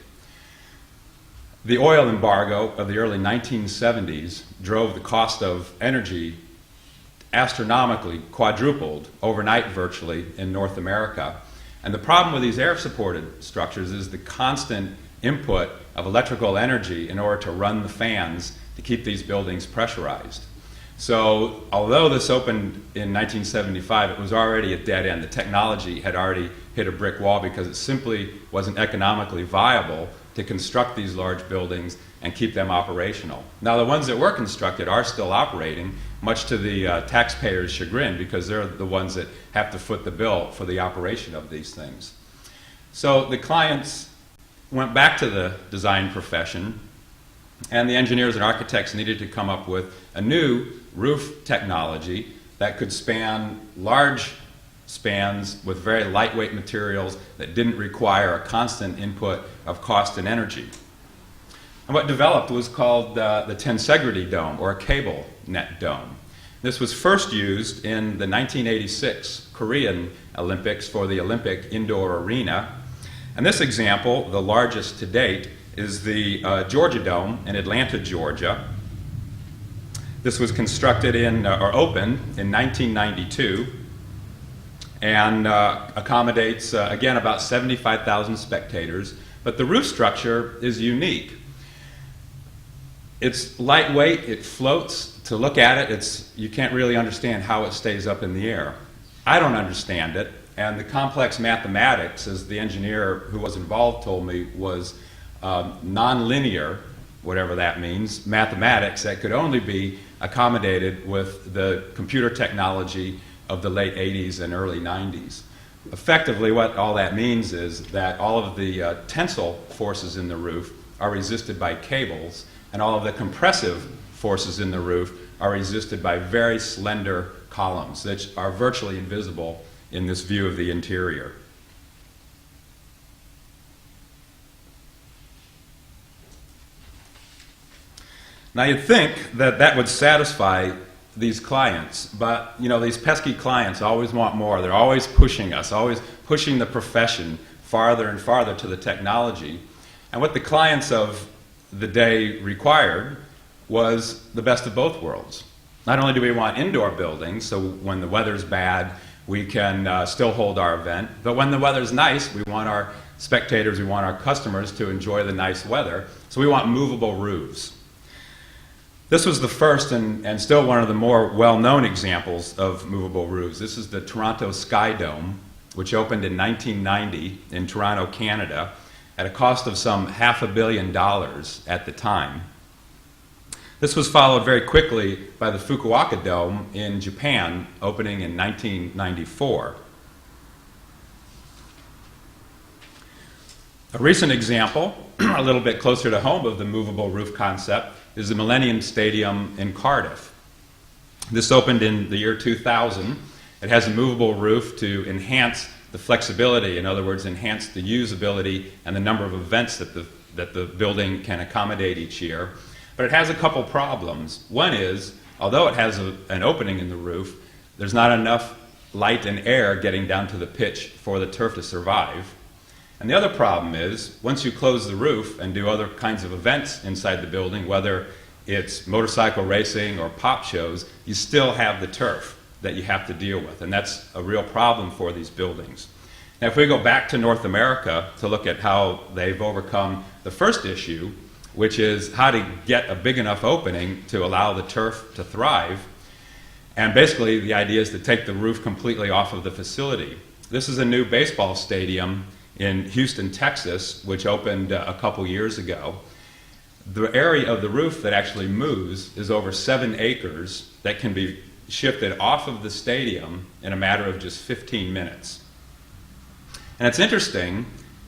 The oil embargo of the early 1970s drove the cost of energy astronomically, quadrupled overnight virtually in North America. And the problem with these air-supported structures is the constant input of electrical energy in order to run the fans to keep these buildings pressurized. So although this opened in 1975, it was already a dead end. The technology had already hit a brick wall because it simply wasn't economically viable to construct these large buildings and keep them operational. Now the ones that were constructed are still operating, much to the taxpayers' chagrin, because they're the ones that have to foot the bill for the operation of these things. So the clients went back to the design profession, and the engineers and architects needed to come up with a new roof technology that could span large spans with very lightweight materials that didn't require a constant input of cost and energy. And what developed was called the tensegrity dome, or a cable net dome. This was first used in the 1986 Korean Olympics for the Olympic indoor arena. And this example, the largest to date, is the Georgia Dome in Atlanta, Georgia. This was constructed or opened in 1992 and accommodates, again, about 75,000 spectators. But the roof structure is unique. It's lightweight, it floats. To look at it, you can't really understand how it stays up in the air. I don't understand it, and the complex mathematics, as the engineer who was involved told me, was nonlinear, whatever that means, mathematics that could only be accommodated with the computer technology of the late 80s and early 90s. Effectively, what all that means is that all of the tensile forces in the roof are resisted by cables, and all of the compressive forces in the roof are resisted by very slender columns that are virtually invisible in this view of the interior. Now you'd think that that would satisfy these clients, but these pesky clients always want more. They're always pushing us, always pushing the profession farther and farther to the technology. And what the clients of the day required was the best of both worlds. Not only do we want indoor buildings, so when the weather's bad, we can still hold our event, but when the weather's nice, we want our spectators, we want our customers to enjoy the nice weather, so we want movable roofs. This was the first and still one of the more well-known examples of movable roofs. This is the Toronto Sky Dome, which opened in 1990 in Toronto, Canada, at a cost of some $500 million at the time. This was followed very quickly by the Fukuoka Dome in Japan, opening in 1994. A recent example, a little bit closer to home of the movable roof concept, is the Millennium Stadium in Cardiff. This opened in the year 2000. It has a movable roof to enhance the flexibility, in other words, enhance the usability and the number of events that the building can accommodate each year. But it has a couple problems. One is, although it has an opening in the roof, there's not enough light and air getting down to the pitch for the turf to survive. And the other problem is, once you close the roof and do other kinds of events inside the building, whether it's motorcycle racing or pop shows, you still have the turf that you have to deal with. And that's a real problem for these buildings. Now, if we go back to North America to look at how they've overcome the first issue, which is how to get a big enough opening to allow the turf to thrive. And basically, the idea is to take the roof completely off of the facility. This is a new baseball stadium in Houston, Texas, which opened a couple years ago. The area of the roof that actually moves is over 7 acres that can be shifted off of the stadium in a matter of just 15 minutes. And it's interesting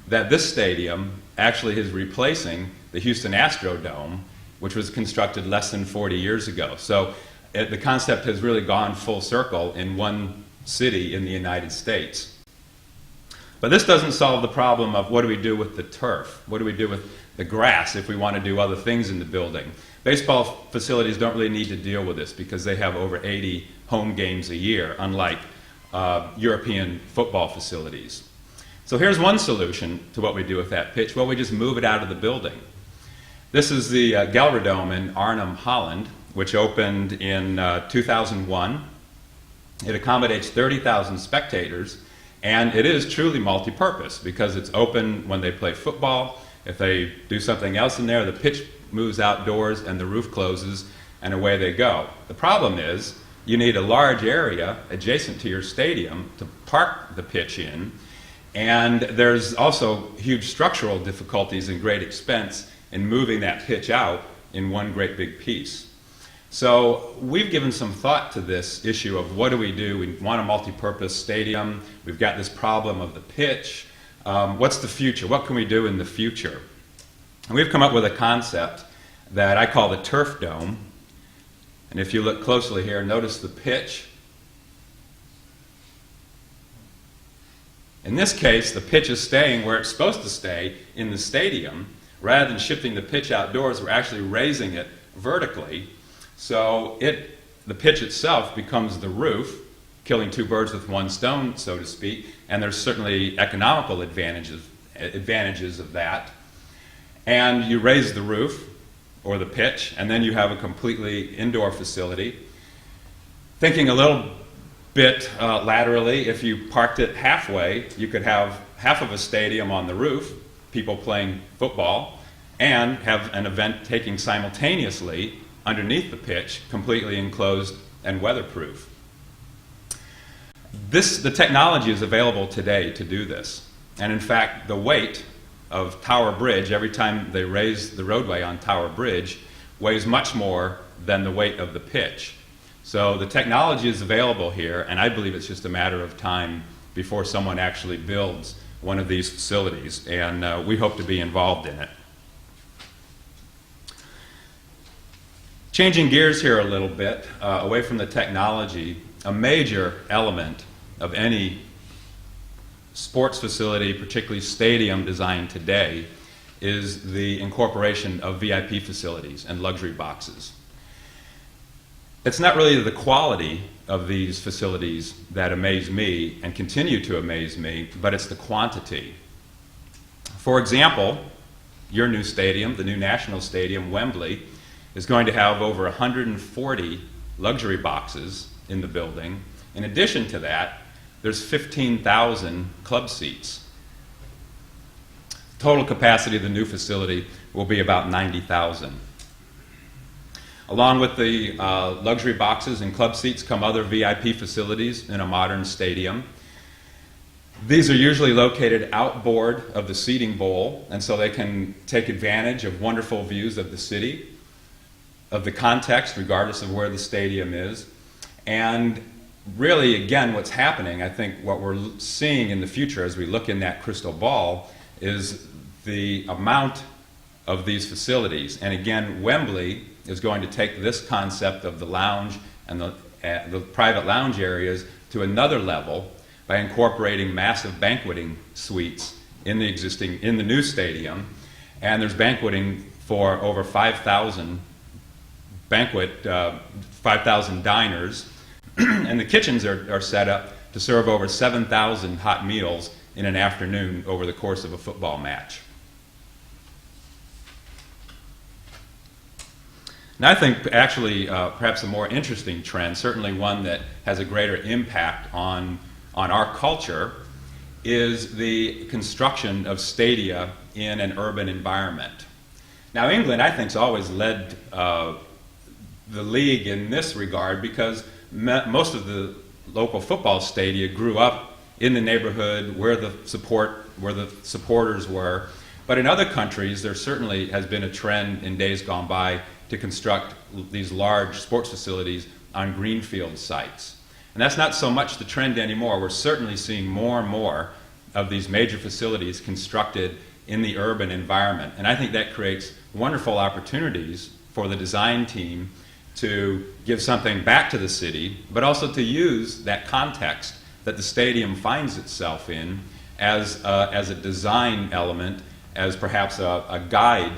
that this stadium actually is replacing the Houston Astrodome, which was constructed less than 40 years ago. So the concept has really gone full circle in one city in the United States. But this doesn't solve the problem of what do we do with the turf? What do we do with the grass if we want to do other things in the building? Baseball facilities don't really need to deal with this because they have over 80 home games a year, unlike European football facilities. So here's one solution to what we do with that pitch. Well, we just move it out of the building. This is the Gelredome in Arnhem, Holland, which opened in 2001. It accommodates 30,000 spectators, and it is truly multi-purpose because it's open when they play football. If they do something else in there, the pitch moves outdoors and the roof closes. and away they go. The problem is you need a large area adjacent to your stadium to park the pitch in, and there's also huge structural difficulties and great expense in moving that pitch out in one great big piece. So we've given some thought to this issue of what do we do? We want a multi-purpose stadium. We've got this problem of the pitch. What's the future? What can we do in the future? And we've come up with a concept that I call the turf dome. And if you look closely here, notice the pitch. In this case, the pitch is staying where it's supposed to stay in the stadium. Rather than shifting the pitch outdoors, we're actually raising it vertically. So the pitch itself becomes the roof, killing two birds with one stone, so to speak, and there's certainly economical advantages of that. And you raise the roof, or the pitch, and then you have a completely indoor facility. Thinking a little bit laterally, if you parked it halfway, you could have half of a stadium on the roof, people playing football, and have an event taking simultaneously underneath the pitch, completely enclosed and weatherproof. The technology is available today to do this. And in fact, the weight of Tower Bridge, every time they raise the roadway on Tower Bridge, weighs much more than the weight of the pitch. So the technology is available here, and I believe it's just a matter of time before someone actually builds one of these facilities, and we hope to be involved in it. Changing gears here a little bit, away from the technology, a major element of any sports facility, particularly stadium design today, is the incorporation of VIP facilities and luxury boxes. It's not really the quality of these facilities that amaze me and continue to amaze me, but it's the quantity. For example, your new stadium, the new National Stadium, Wembley, is going to have over 140 luxury boxes in the building. In addition to that, there's 15,000 club seats. Total capacity of the new facility will be about 90,000. Along with the luxury boxes and club seats come other VIP facilities in a modern stadium. These are usually located outboard of the seating bowl, and so they can take advantage of wonderful views of the city, of the context, regardless of where the stadium is. And really, again, what's happening, I think what we're seeing in the future as we look in that crystal ball, is the amount of these facilities. And again, Wembley is going to take this concept of the lounge and the private lounge areas to another level by incorporating massive banqueting suites in the new stadium. And there's banqueting for over 5,000 diners, and the kitchens are set up to serve over 7,000 hot meals in an afternoon over the course of a football match. And I think actually perhaps a more interesting trend, certainly one that has a greater impact on our culture, is the construction of stadia in an urban environment. Now England, I think, has always led the league in this regard because most of the local football stadia grew up in the neighborhood where the supporters were. But in other countries, there certainly has been a trend in days gone by to construct these large sports facilities on greenfield sites. And that's not so much the trend anymore. We're certainly seeing more and more of these major facilities constructed in the urban environment. And I think that creates wonderful opportunities for the design team to give something back to the city, but also to use that context that the stadium finds itself in as a design element, as perhaps a guide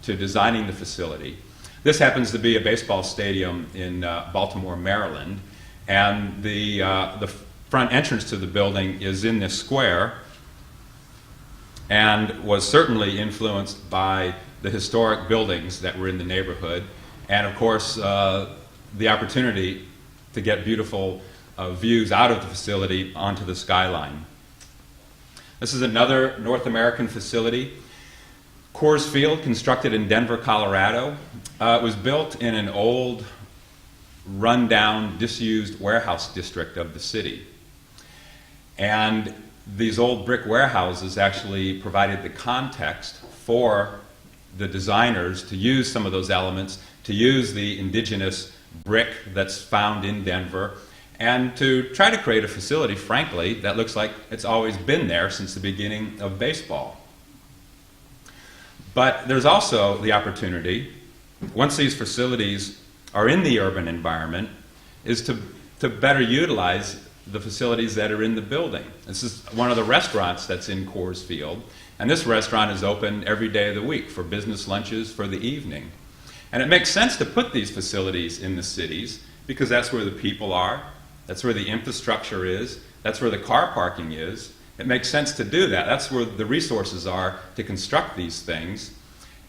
to designing the facility. This happens to be a baseball stadium in Baltimore, Maryland, and the front entrance to the building is in this square and was certainly influenced by the historic buildings that were in the neighborhood, and of course the opportunity to get beautiful views out of the facility onto the skyline. This is another North American facility. Coors Field, constructed in Denver, Colorado, it was built in an old, run-down, disused warehouse district of the city. And these old brick warehouses actually provided the context for the designers to use some of those elements, to use the indigenous brick that's found in Denver, and to try to create a facility, frankly, that looks like it's always been there since the beginning of baseball. But there's also the opportunity, once these facilities are in the urban environment, is to better utilize the facilities that are in the building. This is one of the restaurants that's in Coors Field, and this restaurant is open every day of the week for business lunches for the evening. And it makes sense to put these facilities in the cities because that's where the people are, that's where the infrastructure is, that's where the car parking is. It makes sense to do that. That's where the resources are to construct these things.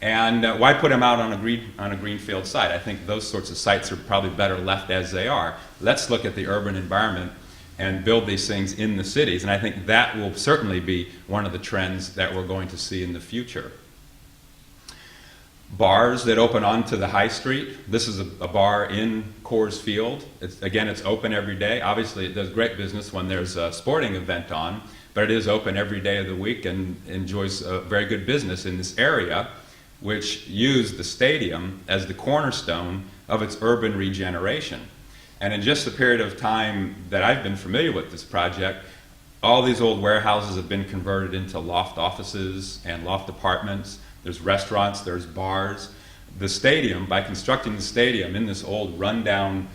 And why put them out on a greenfield site? I think those sorts of sites are probably better left as they are. Let's look at the urban environment and build these things in the cities. And I think that will certainly be one of the trends that we're going to see in the future. Bars that open onto the high street. This is a bar in Coors Field. Again, it's open every day. Obviously, it does great business when there's a sporting event on, but it is open every day of the week and enjoys a very good business in this area, which used the stadium as the cornerstone of its urban regeneration. And in just the period of time that I've been familiar with this project, all these old warehouses have been converted into loft offices and loft apartments. There's restaurants, there's bars. The stadium, by constructing the stadium in this old rundown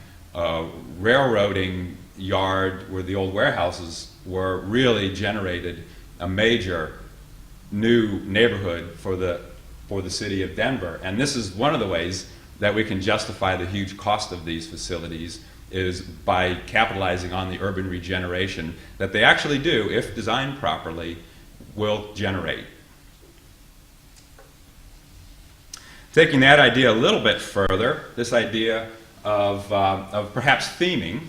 railroading yard where the old warehouses were, really generated a major new neighborhood for the city of Denver. And this is one of the ways that we can justify the huge cost of these facilities, is by capitalizing on the urban regeneration that they actually do, if designed properly, will generate. Taking that idea a little bit further, this idea of perhaps theming.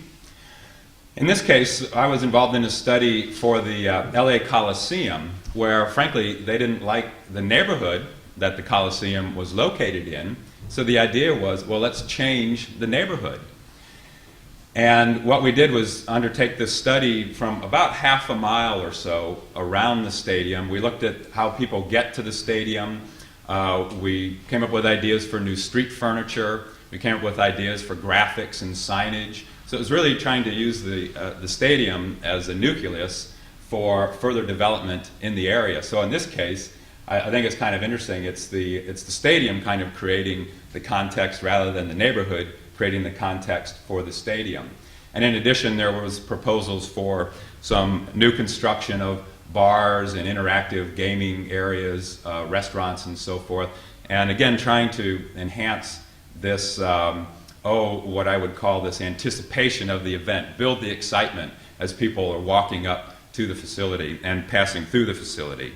In this case, I was involved in a study for the LA Coliseum, where frankly they didn't like the neighborhood that the Coliseum was located in. So the idea was, well, let's change the neighborhood. And what we did was undertake this study from about half a mile or so around the stadium. We looked at how people get to the stadium. We came up with ideas for new street furniture. We came up with ideas for graphics and signage. So it was really trying to use the stadium as a nucleus for further development in the area. So in this case, I think it's kind of interesting. It's the stadium kind of creating the context rather than the neighborhood creating the context for the stadium. And in addition, there was proposals for some new construction of bars and interactive gaming areas, restaurants and so forth. And again, trying to enhance this, what I would call this anticipation of the event, build the excitement as people are walking up to the facility and passing through the facility.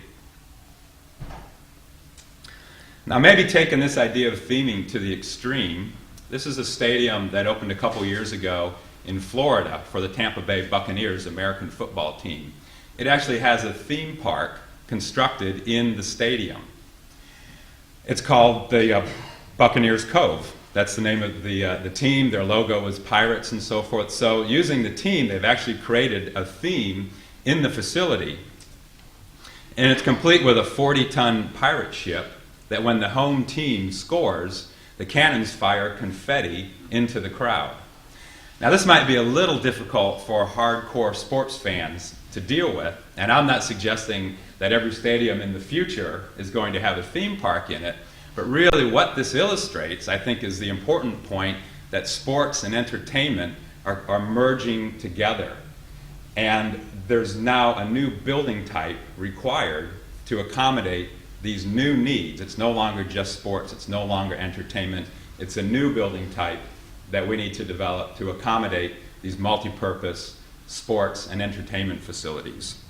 Now, maybe taking this idea of theming to the extreme, this is a stadium that opened a couple years ago in Florida for the Tampa Bay Buccaneers American football team. It actually has a theme park constructed in the stadium. It's called the Buccaneers Cove. That's the name of the team. Their logo is pirates and so forth. So using the team, they've actually created a theme in the facility. And it's complete with a 40-ton pirate ship that when the home team scores, the cannons fire confetti into the crowd. Now this might be a little difficult for hardcore sports fans to deal with, and I'm not suggesting that every stadium in the future is going to have a theme park in it, but really what this illustrates, I think, is the important point that sports and entertainment are merging together. And there's now a new building type required to accommodate these new needs. It's no longer just sports, it's no longer entertainment, it's a new building type that we need to develop to accommodate these multi-purpose sports and entertainment facilities.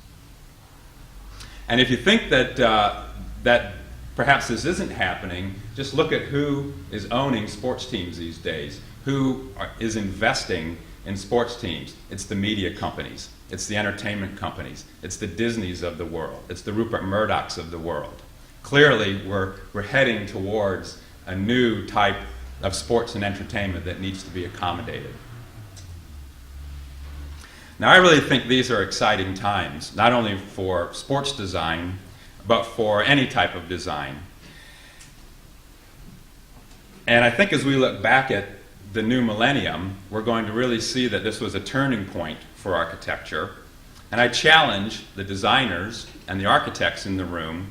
And if you think that perhaps this isn't happening, just look at who is owning sports teams these days, who is investing in sports teams. It's the media companies, it's the entertainment companies, it's the Disneys of the world, it's the Rupert Murdochs of the world. clearly we're heading towards a new type of sports and entertainment that needs to be accommodated. Now, I really think these are exciting times, not only for sports design, but for any type of design. And I think as we look back at the new millennium, we're going to really see that this was a turning point for architecture. And I challenge the designers and the architects in the room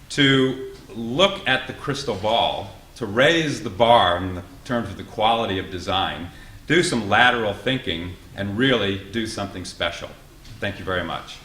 to look at the crystal ball, to raise the bar in terms of the quality of design, do some lateral thinking, and really do something special. Thank you very much.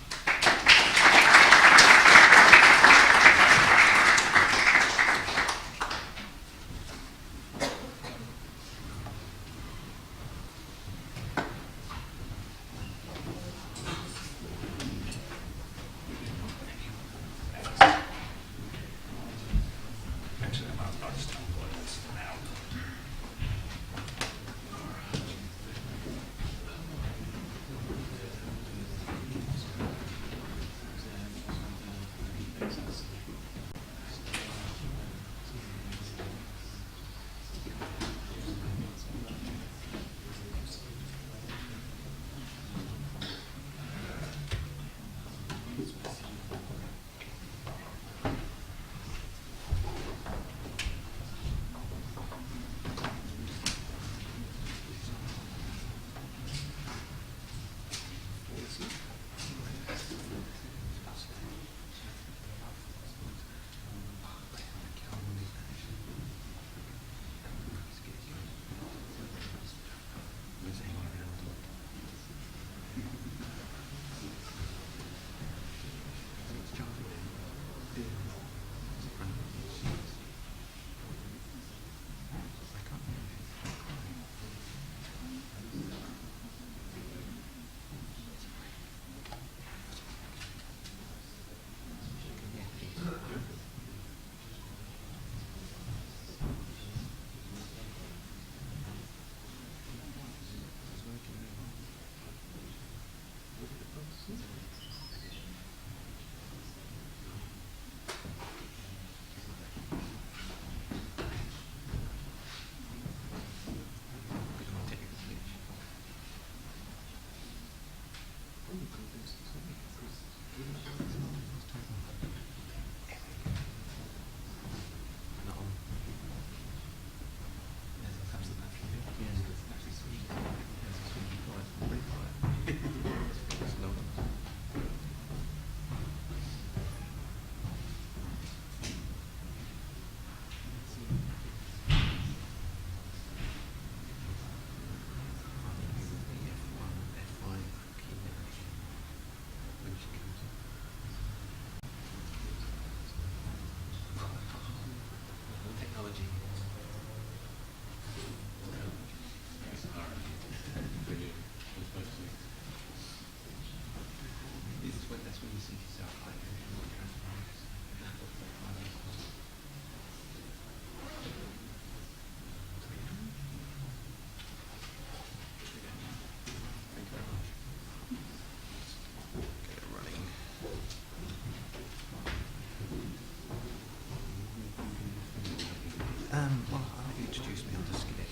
Well, I'll let you introduce me. I'll just get it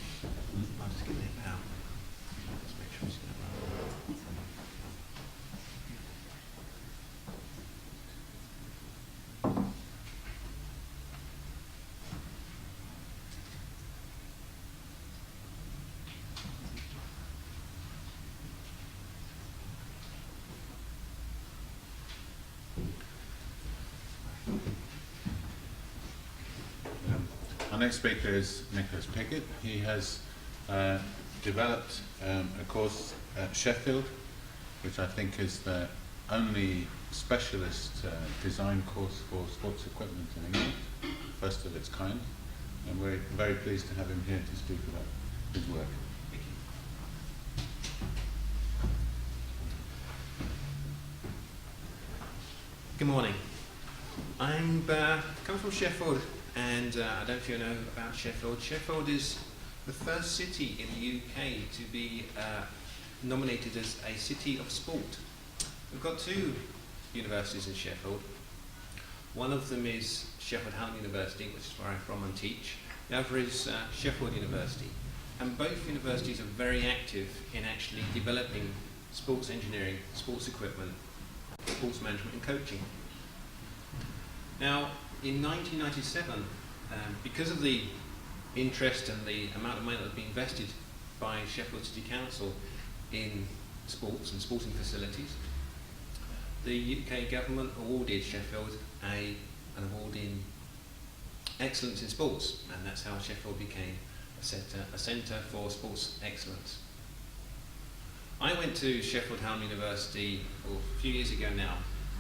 out. Just make sure it's going to run. Our next speaker is Pickett. He has developed a course at Sheffield, which I think is the only specialist design course for sports equipment in England, first of its kind. And we're very pleased to have him here to speak about his work. Good morning. I'm coming from Sheffield, and I don't know if you know about Sheffield. Sheffield is the first city in the UK to be nominated as a city of sport. We've got two universities in Sheffield. One of them is Sheffield Hallam University, which is where I'm from and teach. The other is Sheffield University. And both universities are very active in actually developing sports engineering, sports equipment, sports management and coaching. Now, in 1997, because of the interest and the amount of money that had been invested by Sheffield City Council in sports and sporting facilities, the UK government awarded Sheffield an award in excellence in sports, and that's how Sheffield became a centre for sports excellence. I went to Sheffield Hallam University a few years ago now,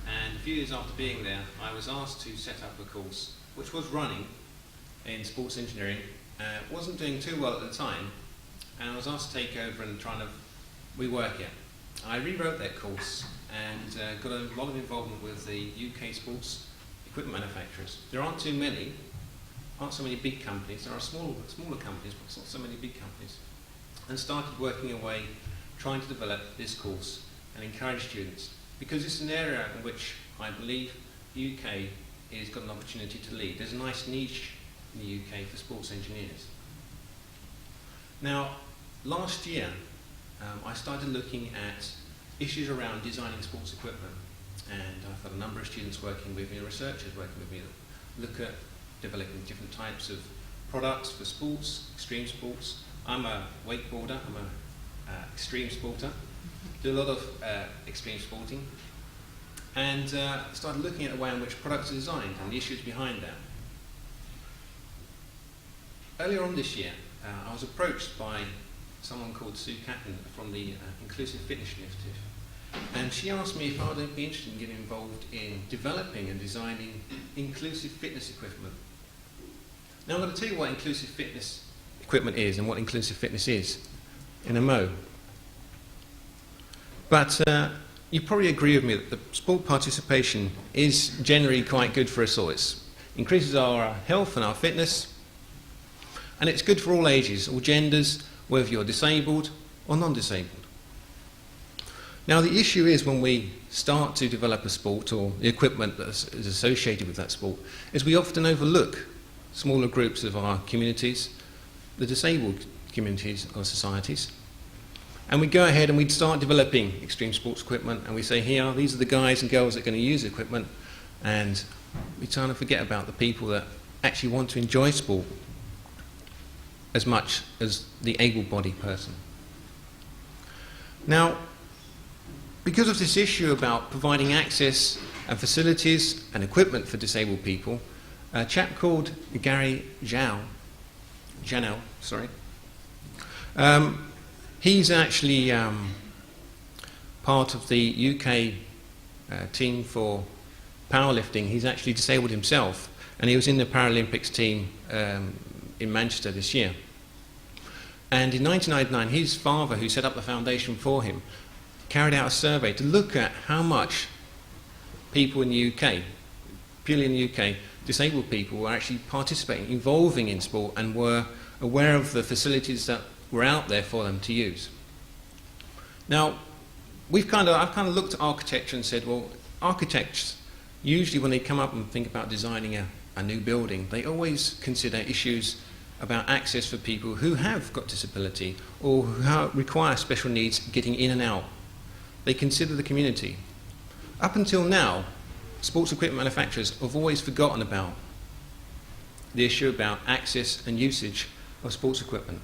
and a few years after being there, I was asked to set up a course which was running in sports engineering. Wasn't doing too well at the time, and I was asked to take over and try and rework it. I rewrote that course and got a lot of involvement with the UK sports equipment manufacturers. There aren't so many big companies. There are smaller companies, but not so many big companies. And started working away, trying to develop this course and encourage students, because it's an area in which I believe the UK has got an opportunity to lead. There's a nice niche in the UK for sports engineers. Now, last year, I started looking at issues around designing sports equipment, and I've got a number of students working with me, researchers working with me, that look at developing different types of products for sports, extreme sports. I'm a wakeboarder, I'm an extreme sporter, do a lot of extreme sporting, and started looking at the way in which products are designed and the issues behind that. Earlier on this year, I was approached by someone called Sue Catton from the Inclusive Fitness Initiative, and she asked me if I would be interested in getting involved in developing and designing inclusive fitness equipment. Now I'm going to tell you what inclusive fitness equipment is and what inclusive fitness is in a mo. But you probably agree with me that the sport participation is generally quite good for us all. It increases our health and our fitness, and it's good for all ages, all genders, whether you're disabled or non-disabled. Now the issue is, when we start to develop a sport, or the equipment that is associated with that sport, is we often overlook smaller groups of our communities, the disabled communities or societies, and we go ahead and we start developing extreme sports equipment, and we say, here, these are the guys and girls that are going to use equipment, and we kind of forget about the people that actually want to enjoy sport as much as the able-bodied person. Now, because of this issue about providing access and facilities and equipment for disabled people, a chap called Gary Janel, he's actually part of the UK team for powerlifting. He's actually disabled himself, and he was in the Paralympics team in Manchester this year. And in 1999, his father, who set up the foundation for him, carried out a survey to look at how much people in the UK, purely in the UK, disabled people were actually participating, involving in sport, and were aware of the facilities that were out there for them to use. Now, I've kind of looked at architecture and said, well, architects, usually when they come up and think about designing a new building, they always consider issues about access for people who have got disability or who require special needs getting in and out. They consider the community. Up until now, sports equipment manufacturers have always forgotten about the issue about access and usage of sports equipment.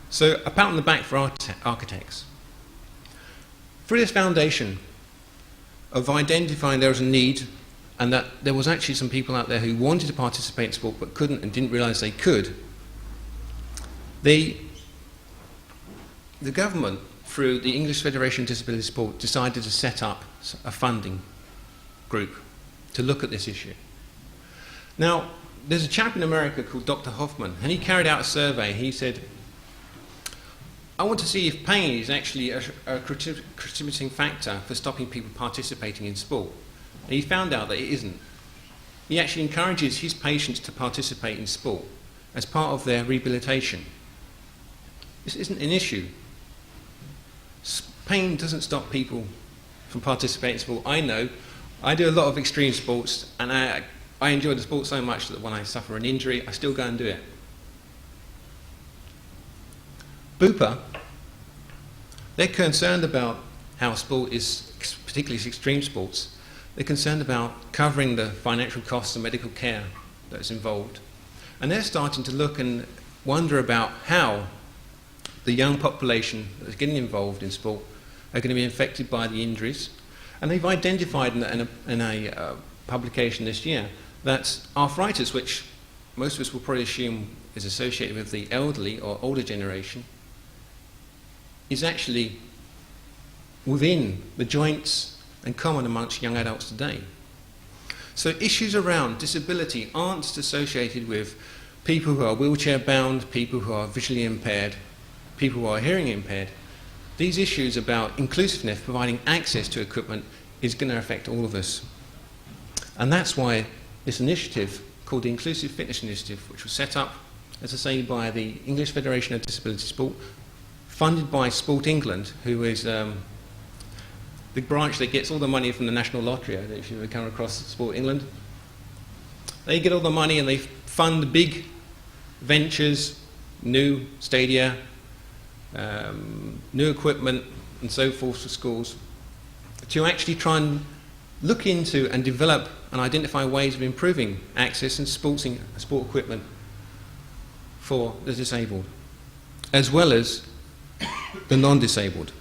So a pat on the back for architects. Through this foundation of identifying there was a need, and that there was actually some people out there who wanted to participate in sport but couldn't and didn't realise they could, the government, through the English Federation of Disability Sport, decided to set up a funding group to look at this issue. Now, there's a chap in America called Dr. Hoffman, and he carried out a survey. He said, I want to see if pain is actually a contributing factor for stopping people participating in sport. And he found out that it isn't. He actually encourages his patients to participate in sport as part of their rehabilitation. This isn't an issue. Pain doesn't stop people from participating in sport. I know I do a lot of extreme sports, and I enjoy the sport so much that when I suffer an injury, I still go and do it. Bupa, they're concerned about how sport is, particularly extreme sports, they're concerned about covering the financial costs of medical care that's involved. And they're starting to look and wonder about how the young population that's getting involved in sport are going to be affected by the injuries. And they've identified in a publication this year that arthritis, which most of us will probably assume is associated with the elderly or older generation, is actually within the joints and common amongst young adults today. So issues around disability aren't associated with people who are wheelchair bound, people who are visually impaired, people who are hearing impaired. These issues about inclusiveness, providing access to equipment, is going to affect all of us. And that's why this initiative, called the Inclusive Fitness Initiative, which was set up, as I say, by the English Federation of Disability Sport, funded by Sport England, who is the branch that gets all the money from the National Lottery. I don't know if you've ever come across Sport England. They get all the money and they fund big ventures, new Stadia, new equipment and so forth for schools, to actually try and look into and develop and identify ways of improving access and sport equipment for the disabled, as well as the non-disabled.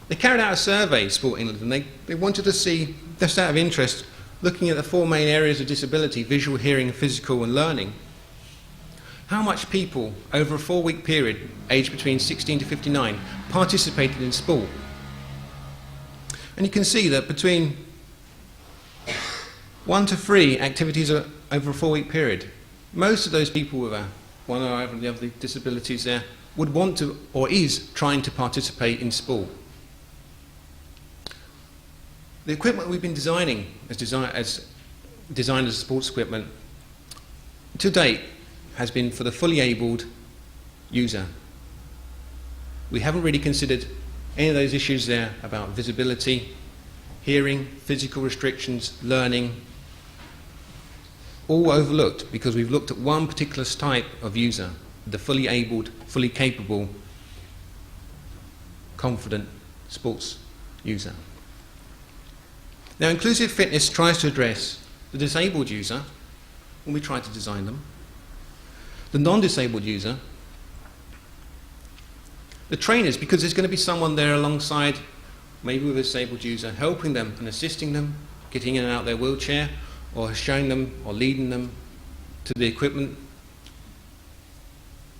They carried out a survey, Sport England, and they wanted to see, just out of interest, looking at the four main areas of disability: visual, hearing, physical and learning, how much people over a 4-week period, aged between 16 to 59, participated in sport. And you can see that between 1 to 3 activities over a 4-week period, most of those people with one or other of the other disabilities there would want to, or is trying to participate in sport. The equipment we've been designing as designed as sports equipment to date has been for the fully abled user. We haven't really considered any of those issues there about visibility, hearing, physical restrictions, learning, all overlooked because we've looked at one particular type of user, the fully abled, fully capable, confident sports user. Now, inclusive fitness tries to address the disabled user when we try to design them, the non-disabled user, the trainers, because there's going to be someone there alongside, maybe with a disabled user, helping them and assisting them, getting in and out of their wheelchair, or showing them or leading them to the equipment,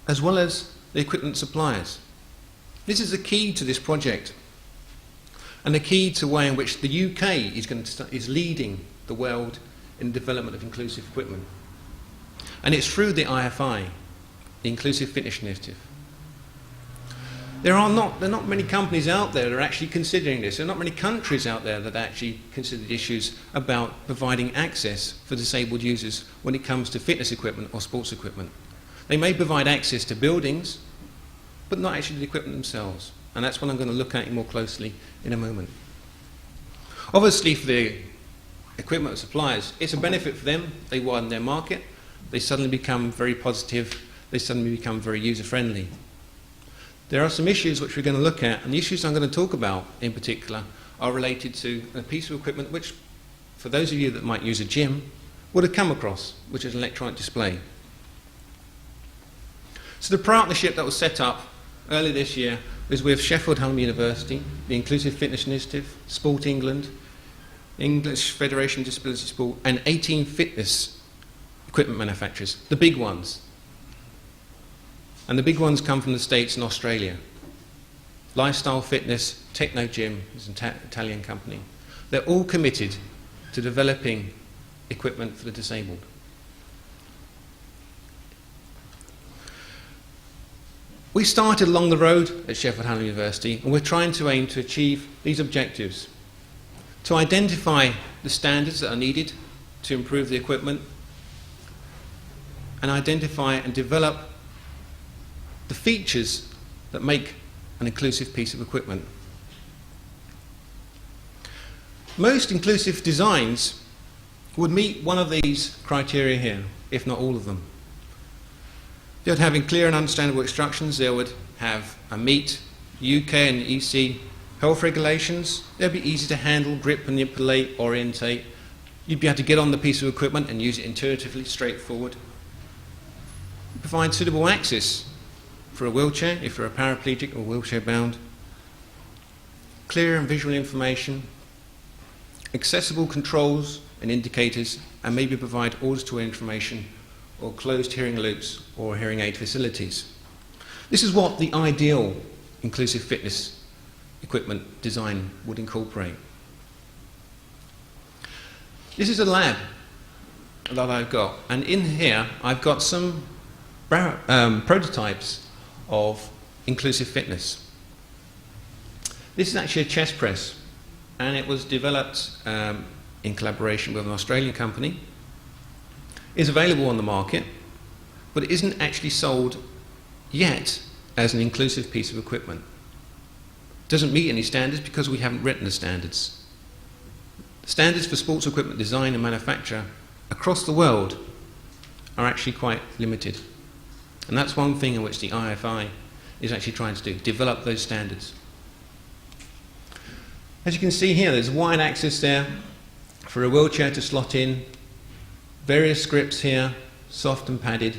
as well as the equipment suppliers. This is the key to this project, and the key to the way in which the UK is leading the world in the development of inclusive equipment. And it's through the IFI, the Inclusive Fitness Initiative. There are not many companies out there that are actually considering this. There are not many countries out there that actually consider the issues about providing access for disabled users when it comes to fitness equipment or sports equipment. They may provide access to buildings, but not actually the equipment themselves. And that's what I'm going to look at more closely in a moment. Obviously, for the equipment suppliers, it's a benefit for them. They widen their market. They suddenly become very positive. They suddenly become very user-friendly. There are some issues which we're going to look at, and the issues I'm going to talk about in particular are related to a piece of equipment which, for those of you that might use a gym, would have come across, which is an electronic display. So the partnership that was set up earlier this year was with Sheffield Hallam University, the Inclusive Fitness Initiative, Sport England, English Federation of Disability Sport, and 18 fitness equipment manufacturers, the big ones. And the big ones come from the States and Australia. Lifestyle Fitness, Techno Gym is an Italian company. They're all committed to developing equipment for the disabled. We started along the road at Sheffield Hallam University, and we're trying to aim to achieve these objectives: to identify the standards that are needed to improve the equipment, and identify and develop the features that make an inclusive piece of equipment. Most inclusive designs would meet one of these criteria here, if not all of them. They would have clear and understandable instructions. They would have meet UK and EC health regulations. They'd be easy to handle, grip, manipulate, orientate. You'd be able to get on the piece of equipment and use it intuitively, straightforward. Provide suitable access for a wheelchair if you're a paraplegic or wheelchair bound. Clear and visual information. Accessible controls and indicators, and maybe provide auditory information or closed hearing loops or hearing aid facilities. This is what the ideal inclusive fitness equipment design would incorporate. This is a lab that I've got, and in here I've got some prototypes of inclusive fitness. This is actually a chest press, and it was developed in collaboration with an Australian company. It's available on the market, but it isn't actually sold yet as an inclusive piece of equipment. It doesn't meet any standards because we haven't written the standards. Standards for sports equipment design and manufacture across the world are actually quite limited. And that's one thing in which the IFI is actually trying to do, develop those standards. As you can see here, there's wide access there for a wheelchair to slot in, various scripts here, soft and padded,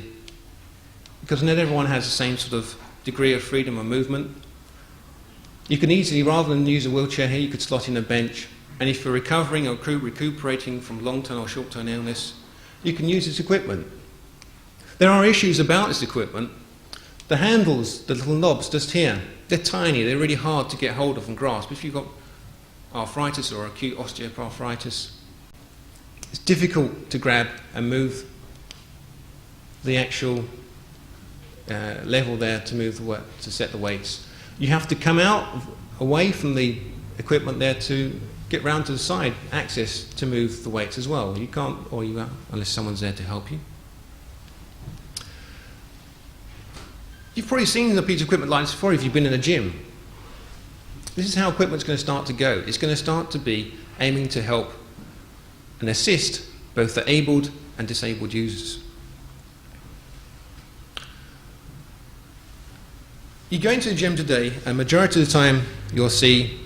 because not everyone has the same sort of degree of freedom of movement. You can easily, rather than use a wheelchair here, you could slot in a bench, and if you're recovering or recuperating from long-term or short-term illness, you can use this equipment. There are issues about this equipment. The handles, the little knobs just here, they're tiny, they're really hard to get hold of and grasp. If you've got arthritis or acute osteoarthritis, it's difficult to grab and move the actual level there to move to set the weights. You have to come out away from the equipment there to get round to the side access to move the weights as well. You can't, or you are, unless someone's there to help you. You've probably seen a piece of equipment like this before if you've been in a gym. This is how equipment's going to start to go. It's going to start to be aiming to help and assist both the abled and disabled users. You go into the gym today, and majority of the time you'll see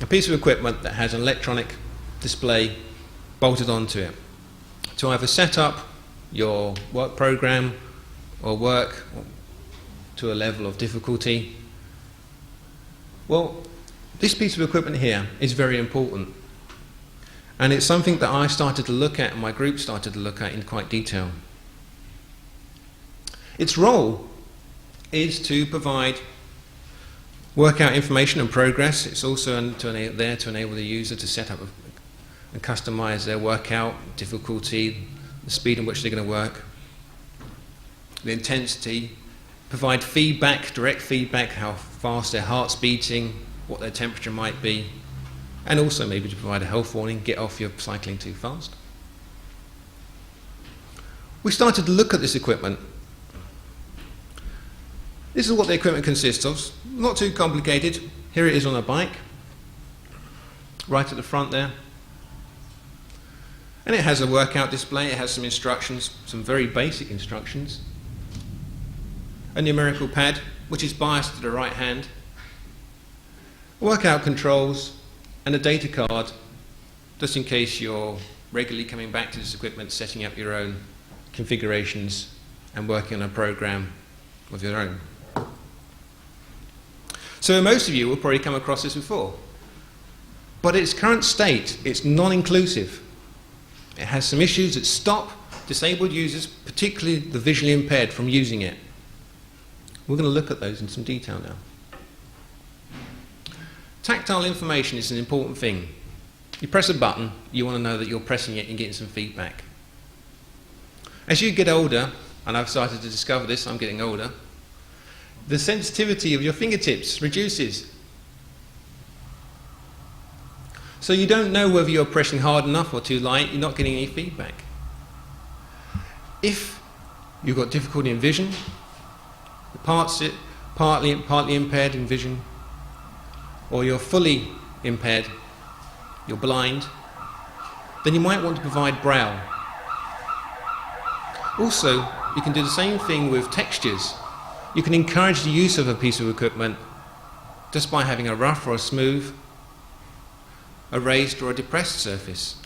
a piece of equipment that has an electronic display bolted onto it to either set up your work program or work to a level of difficulty. Well, this piece of equipment here is very important, and it's something that I started to look at and my group started to look at in quite detail. Its role is to provide workout information and progress. It's also there to enable the user to set up and customize their workout, difficulty, the speed in which they're going to work, the intensity, provide feedback, direct feedback, how fast their heart's beating, what their temperature might be, and also maybe to provide a health warning, get off, you're cycling too fast. We started to look at this equipment. This is what the equipment consists of. Not too complicated. Here it is on a bike, right at the front there. And it has a workout display, it has some instructions, some very basic instructions. A numerical pad, which is biased to the right hand. Workout controls, and a data card, just in case you're regularly coming back to this equipment, setting up your own configurations and working on a program of your own. So most of you will probably come across this before. But its current state, it's non-inclusive. It has some issues that stop disabled users, particularly the visually impaired, from using it. We're going to look at those in some detail now. Tactile information is an important thing. You press a button, you want to know that you're pressing it and getting some feedback. As you get older, and I've started to discover this, I'm getting older, the sensitivity of your fingertips reduces. So you don't know whether you're pressing hard enough or too light, you're not getting any feedback. If you've got difficulty in vision, partly impaired in vision, or you're fully impaired, you're blind, then you might want to provide braille. Also, you can do the same thing with textures. You can encourage the use of a piece of equipment just by having a rough or a smooth, a raised or a depressed surface.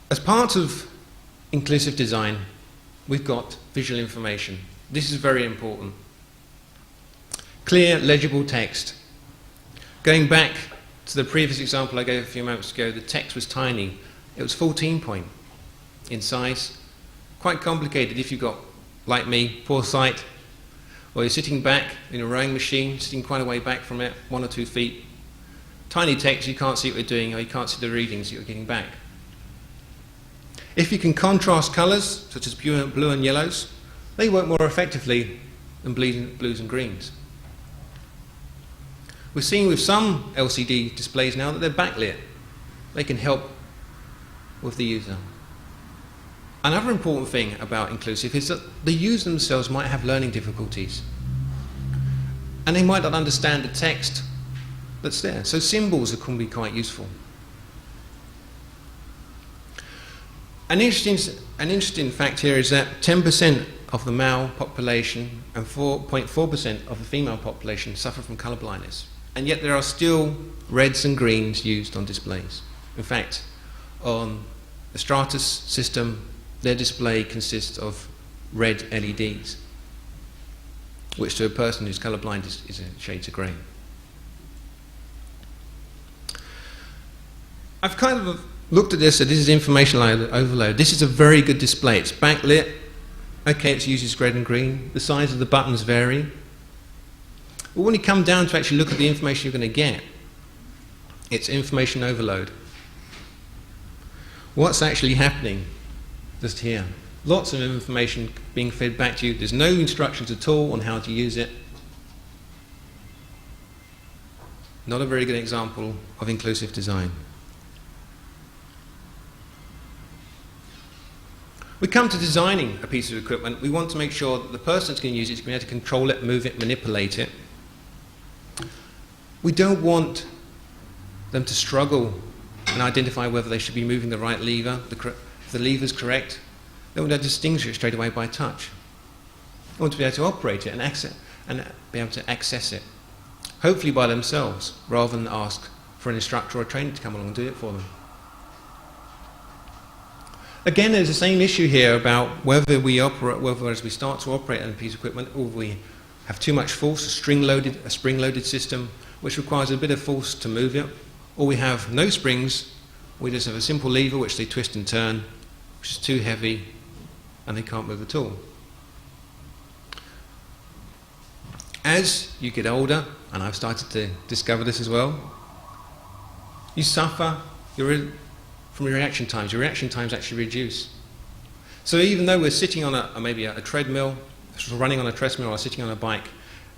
As part of inclusive design, we've got visual information. This is very important. Clear, legible text. Going back to the previous example I gave a few moments ago, the text was tiny. It was 14 point in size. Quite complicated if you've got, like me, poor sight, or you're sitting back in a rowing machine, sitting quite a way back from it, 1 or 2 feet. Tiny text, you can't see what you're doing, or you can't see the readings you're getting back. If you can contrast colours, such as blue and yellows, they work more effectively than blues and greens. We're seeing with some LCD displays now that they're backlit. They can help with the user. Another important thing about inclusive is that the user themselves might have learning difficulties. And they might not understand the text that's there. So symbols can be quite useful. An interesting fact here is that 10% of the male population and 4.4% of the female population suffer from colour blindness. And yet there are still reds and greens used on displays. In fact, on the Stratus system, their display consists of red LEDs, which to a person who's colourblind is shades of grey. I've kind of looked at this, so this is information overload. This is a very good display. It's backlit. Okay, it uses red and green. The size of the buttons vary. But when you come down to actually look at the information you're going to get, it's information overload. What's actually happening just here? Lots of information being fed back to you. There's no instructions at all on how to use it. Not a very good example of inclusive design. We come to designing a piece of equipment. We want to make sure that the person that's going to use it is going to be able to control it, move it, manipulate it. We don't want them to struggle and identify whether they should be moving the right lever. If the lever's correct, they want to distinguish it straight away by touch. They want to be able to operate it and be able to access it, hopefully by themselves, rather than ask for an instructor or a trainer to come along and do it for them. Again, there's the same issue here about whether as we start to operate on a piece of equipment, or we have too much force, a spring-loaded system, which requires a bit of force to move it, or we have no springs, we just have a simple lever which they twist and turn, which is too heavy, and they can't move at all. As you get older, and I've started to discover this as well, you suffer from your reaction times. Your reaction times actually reduce. So even though we're sitting on maybe a treadmill, running on a treadmill or sitting on a bike,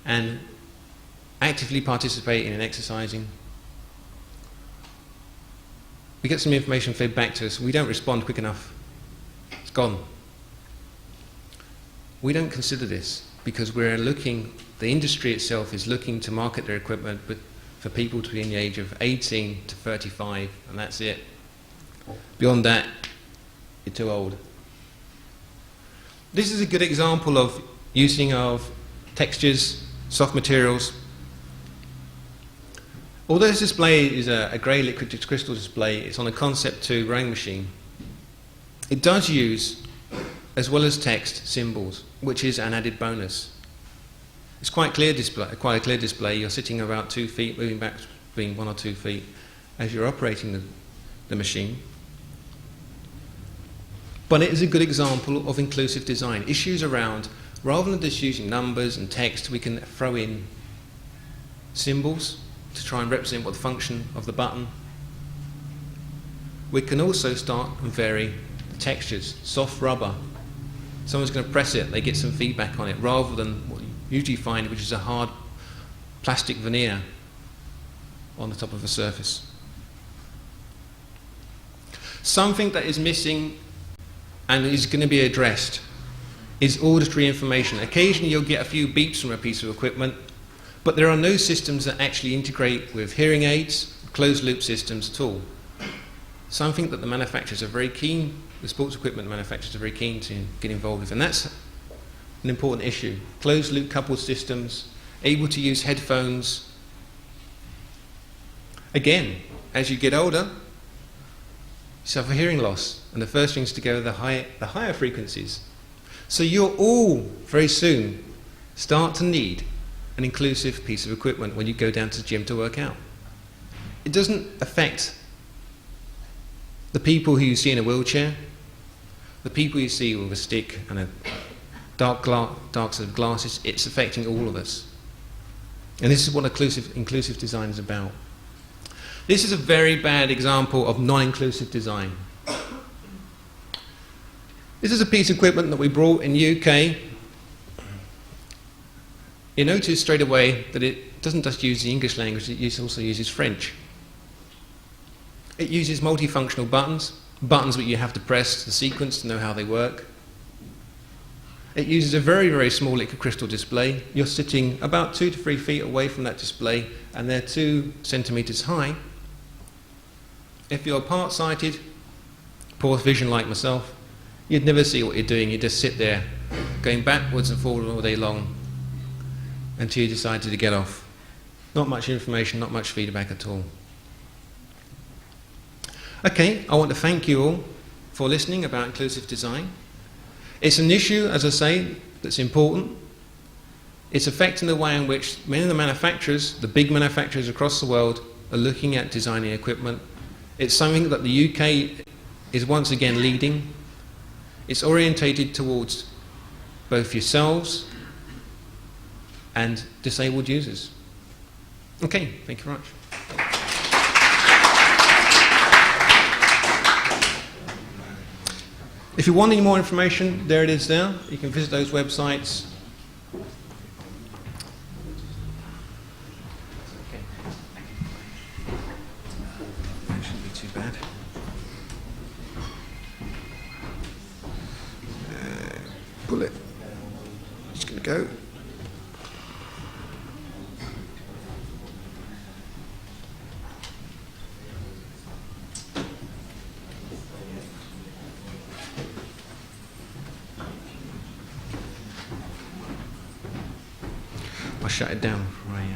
and actively participating in exercising, we get some information fed back to us. We don't respond quick enough. It's gone. We don't consider this because the industry itself is looking to market their equipment for people between the age of 18 to 35, and that's it. Beyond that, you're too old. This is a good example of using of textures, soft materials. Although this display is a grey liquid crystal display, it's on a Concept 2 rowing machine. It does use, as well as text, symbols, which is an added bonus. It's quite a clear display. You're sitting about 2 feet, moving back between 1 or 2 feet as you're operating the machine. But it is a good example of inclusive design. Issues around, rather than just using numbers and text, we can throw in symbols to try and represent what the function of the button. We can also start and vary the textures. Soft rubber. Someone's going to press it, they get some feedback on it, rather than what you usually find, which is a hard plastic veneer on the top of a surface. Something that is missing and is going to be addressed is auditory information. Occasionally you'll get a few beeps from a piece of equipment, but there are no systems that actually integrate with hearing aids, closed-loop systems at all. Something that the manufacturers are very keen, the sports equipment manufacturers are very keen to get involved with, and that's an important issue. Closed-loop coupled systems, able to use headphones. Again, as you get older, you suffer hearing loss, and the first things to go are the higher frequencies. So you'll all, very soon, start to need an inclusive piece of equipment when you go down to the gym to work out. It doesn't affect the people who you see in a wheelchair, the people you see with a stick and a dark set of glasses. It's affecting all of us. And this is what inclusive design is about. This is a very bad example of non-inclusive design. This is a piece of equipment that we brought in the UK. You notice straight away that it doesn't just use the English language, it also uses French. It uses multifunctional buttons that you have to press the sequence to know how they work. It uses a very, very small liquid crystal display. You're sitting about 2 to 3 feet away from that display, and they're 2 centimeters high. If you're part-sighted, poor vision like myself, you'd never see what you're doing. You just sit there, going backwards and forwards all day long, until you decided to get off. Not much information, not much feedback at all. Okay, I want to thank you all for listening about inclusive design. It's an issue, as I say, that's important. It's affecting the way in which many of the manufacturers, the big manufacturers across the world, are looking at designing equipment. It's something that the UK is once again leading. It's orientated towards both yourselves and disabled users. Okay, thank you very much. If you want any more information, there it is there. You can visit those websites. Okay. That shouldn't be too bad. Pull it. Just going to go. Shut it down before I...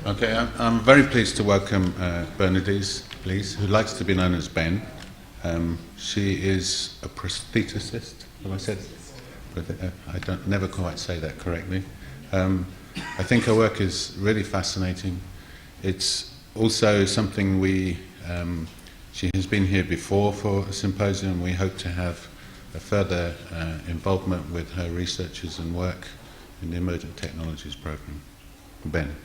Okay, I'm very pleased to welcome Bernadette Blease, who likes to be known as Ben. She is a prostheticist, have I said? I never quite say that correctly. I think her work is really fascinating. It's also something she has been here before for a symposium. We hope to have a further involvement with her researches and work in the Emergent Technologies Programme. Ben.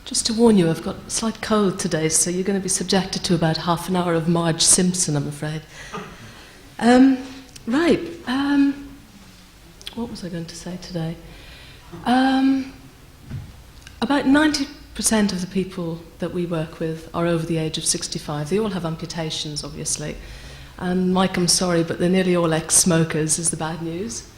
Just to warn you, I've got a slight cold today, so you're going to be subjected to about half an hour of Marge Simpson, I'm afraid. What was I going to say today? About 90% of the people that we work with are over the age of 65. They all have amputations, obviously. And Mike, I'm sorry, but they're nearly all ex-smokers, is the bad news.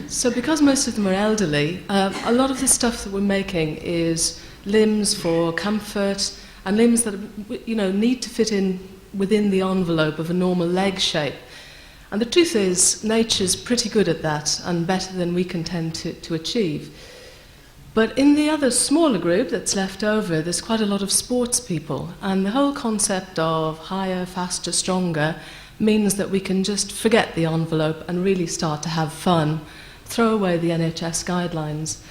So because most of them are elderly, a lot of the stuff that we're making is limbs for comfort and limbs that need to fit in within the envelope of a normal leg shape. And the truth is, nature's pretty good at that and better than we can tend to achieve. But in the other smaller group that's left over, there's quite a lot of sports people. And the whole concept of higher, faster, stronger means that we can just forget the envelope and really start to have fun, throw away the NHS guidelines.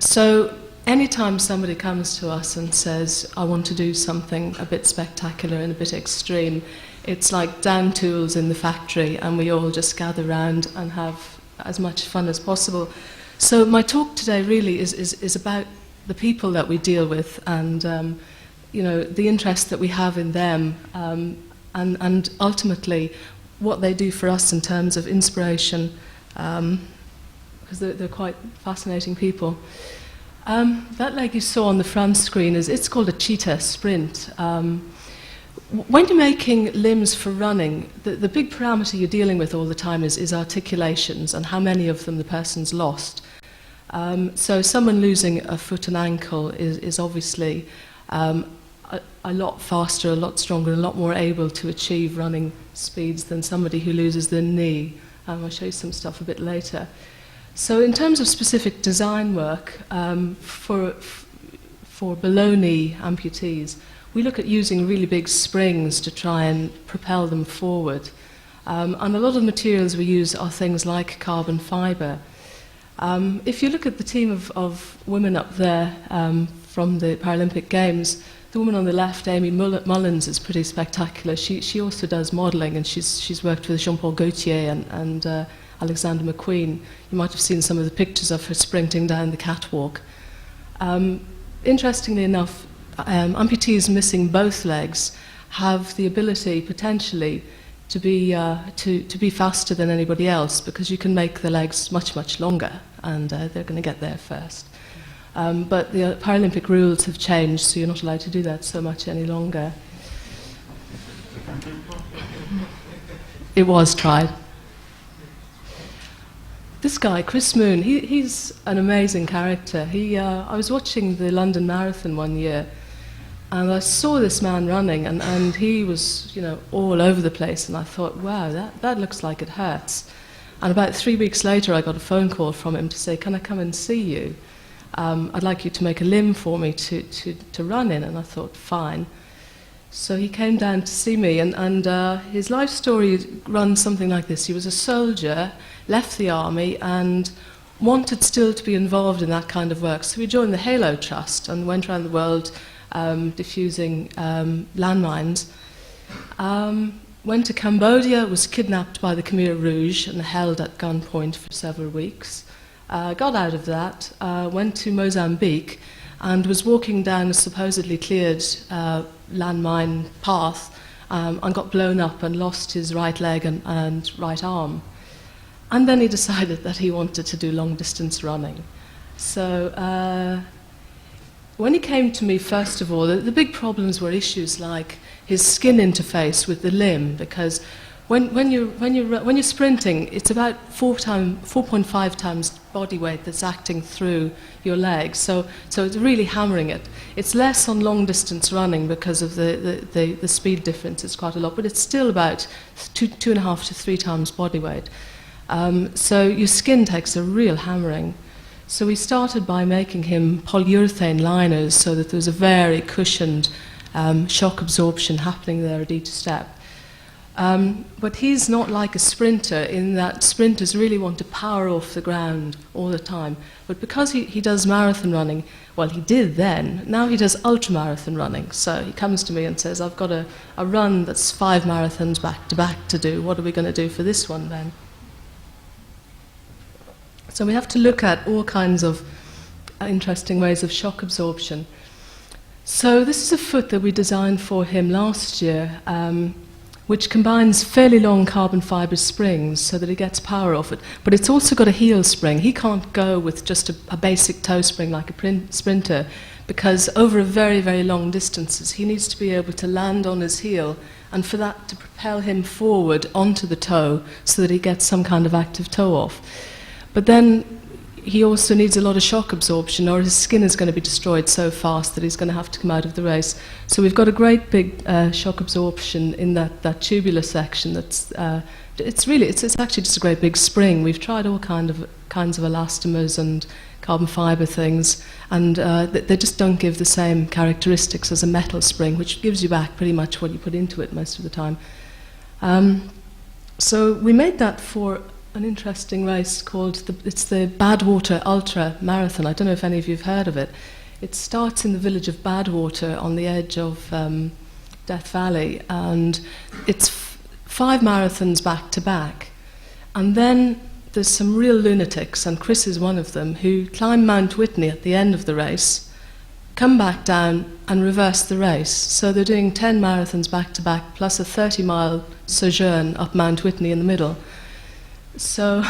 So anytime somebody comes to us and says, I want to do something a bit spectacular and a bit extreme, it's like down tools in the factory, and we all just gather round and have as much fun as possible. So my talk today really is about the people that we deal with, and the interest that we have in them, and ultimately what they do for us in terms of inspiration, because they're quite fascinating people. That leg you saw on the front screen it's called a cheetah sprint. When you're making limbs for running, the big parameter you're dealing with all the time is articulations and how many of them the person's lost. So someone losing a foot and ankle is obviously a lot faster, a lot stronger, a lot more able to achieve running speeds than somebody who loses their knee. I'll show you some stuff a bit later. So in terms of specific design work for below-knee amputees, we look at using really big springs to try and propel them forward. And a lot of the materials we use are things like carbon fibre. If you look at the team of women up there from the Paralympic Games, the woman on the left, Amy Mullins, is pretty spectacular. She also does modelling, and she's worked with Jean-Paul Gaultier and Alexander McQueen. You might have seen some of the pictures of her sprinting down the catwalk. Interestingly enough, amputees missing both legs have the ability potentially to be faster than anybody else, because you can make the legs much, much longer, and they're going to get there first. But the Paralympic rules have changed, so you're not allowed to do that so much any longer. It was tried. This guy, Chris Moon, he's an amazing character. I was watching the London Marathon one year, and I saw this man running, and he was, all over the place, and I thought, wow, that looks like it hurts. And about 3 weeks later, I got a phone call from him to say, can I come and see you? I'd like you to make a limb for me to run in. And I thought, fine. So he came down to see me, and his life story runs something like this. He was a soldier, left the army, and wanted still to be involved in that kind of work. So he joined the Halo Trust and went around the world diffusing landmines. Went to Cambodia, was kidnapped by the Khmer Rouge and held at gunpoint for several weeks. Got out of that, went to Mozambique, and was walking down a supposedly cleared landmine path, and got blown up and lost his right leg and right arm. And then he decided that he wanted to do long-distance running. So when he came to me, first of all, the big problems were issues like his skin interface with the limb, because when you're sprinting, it's about 4.5 times body weight that's acting through your legs. So it's really hammering it. It's less on long distance running because of the speed difference. It's quite a lot, but it's still about 2.5 to 3 times body weight. So your skin takes a real hammering. So we started by making him polyurethane liners so that there was a very cushioned shock absorption happening there at each step. But he's not like a sprinter in that sprinters really want to power off the ground all the time. But because he does marathon running, well, he did then, now he does ultramarathon running. So he comes to me and says, I've got a run that's 5 marathons back to back to do. What are we going to do for this one then? So we have to look at all kinds of interesting ways of shock absorption. So this is a foot that we designed for him last year, which combines fairly long carbon fibre springs so that he gets power off it. But it's also got a heel spring. He can't go with just a basic toe spring like a sprinter, because over a very, very long distances, he needs to be able to land on his heel, and for that to propel him forward onto the toe so that he gets some kind of active toe off. But then he also needs a lot of shock absorption, or his skin is going to be destroyed so fast that he's going to have to come out of the race. So we've got a great big shock absorption in that tubular section. It's actually just a great big spring. We've tried all kind of kinds of elastomers and carbon fibre things, and they just don't give the same characteristics as a metal spring, which gives you back pretty much what you put into it most of the time. So we made that for an interesting race called it's the Badwater Ultra Marathon. I don't know if any of you have heard of it. It starts in the village of Badwater on the edge of Death Valley, and it's 5 marathons back to back. And then there's some real lunatics, and Chris is one of them, who climb Mount Whitney at the end of the race, come back down and reverse the race. So they're doing 10 marathons back to back, plus a 30-mile sojourn up Mount Whitney in the middle. So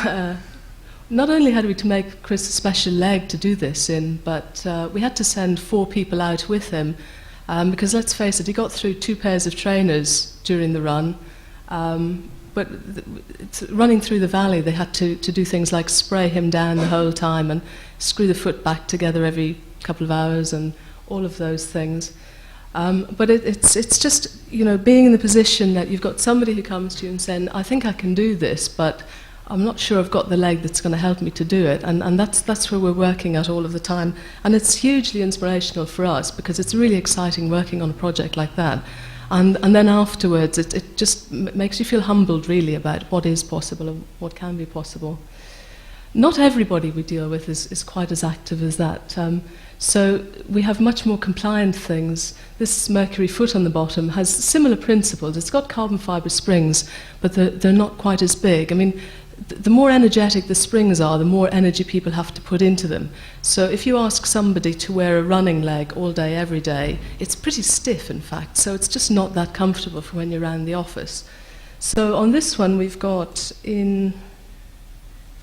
not only had we to make Chris a special leg to do this in, but we had to send 4 people out with him, because let's face it, he got through 2 pairs of trainers during the run. But running through the valley, they had to do things like spray him down the whole time and screw the foot back together every couple of hours and all of those things. But it's just, you know, being in the position that you've got somebody who comes to you and saying, I think I can do this, but I'm not sure I've got the leg that's going to help me to do it. And that's where we're working at all of the time. And it's hugely inspirational for us, because it's really exciting working on a project like that. And then afterwards, it just makes you feel humbled, really, about what is possible and what can be possible. Not everybody we deal with is quite as active as that. So we have much more compliant things. This Mercury foot on the bottom has similar principles. It's got carbon fibre springs, but they're not quite as big. I mean, the more energetic the springs are, the more energy people have to put into them. So if you ask somebody to wear a running leg all day, every day, it's pretty stiff, in fact. So it's just not that comfortable for when you're around the office. So on this one, we've got if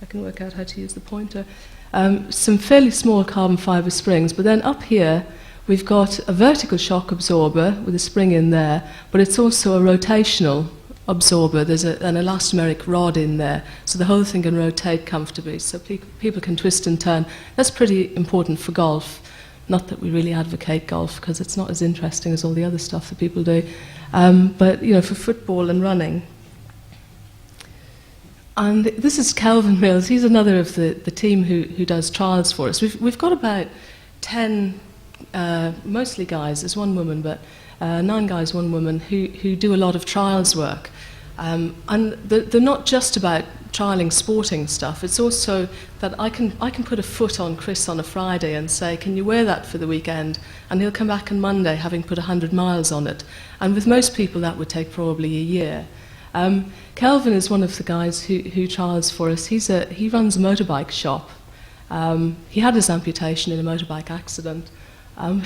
I can work out how to use the pointer, some fairly small carbon fibre springs. But then up here, we've got a vertical shock absorber with a spring in there, but it's also a rotational absorber. There's an elastomeric rod in there, so the whole thing can rotate comfortably, so people can twist and turn. That's pretty important for golf. Not that we really advocate golf, because it's not as interesting as all the other stuff that people do. But, you know, for football and running. And this is Kelvin Mills. He's another of the team who does trials for us. We've got about 10, mostly guys. There's one woman, but 9 guys, 1 woman, who do a lot of trials work. And they're not just about trialling sporting stuff. It's also that I can put a foot on Chris on a Friday and say, can you wear that for the weekend? And he'll come back on Monday having put 100 miles on it. And with most people, that would take probably a year. Kelvin is one of the guys who trials for us. He runs a motorbike shop. He had his amputation in a motorbike accident.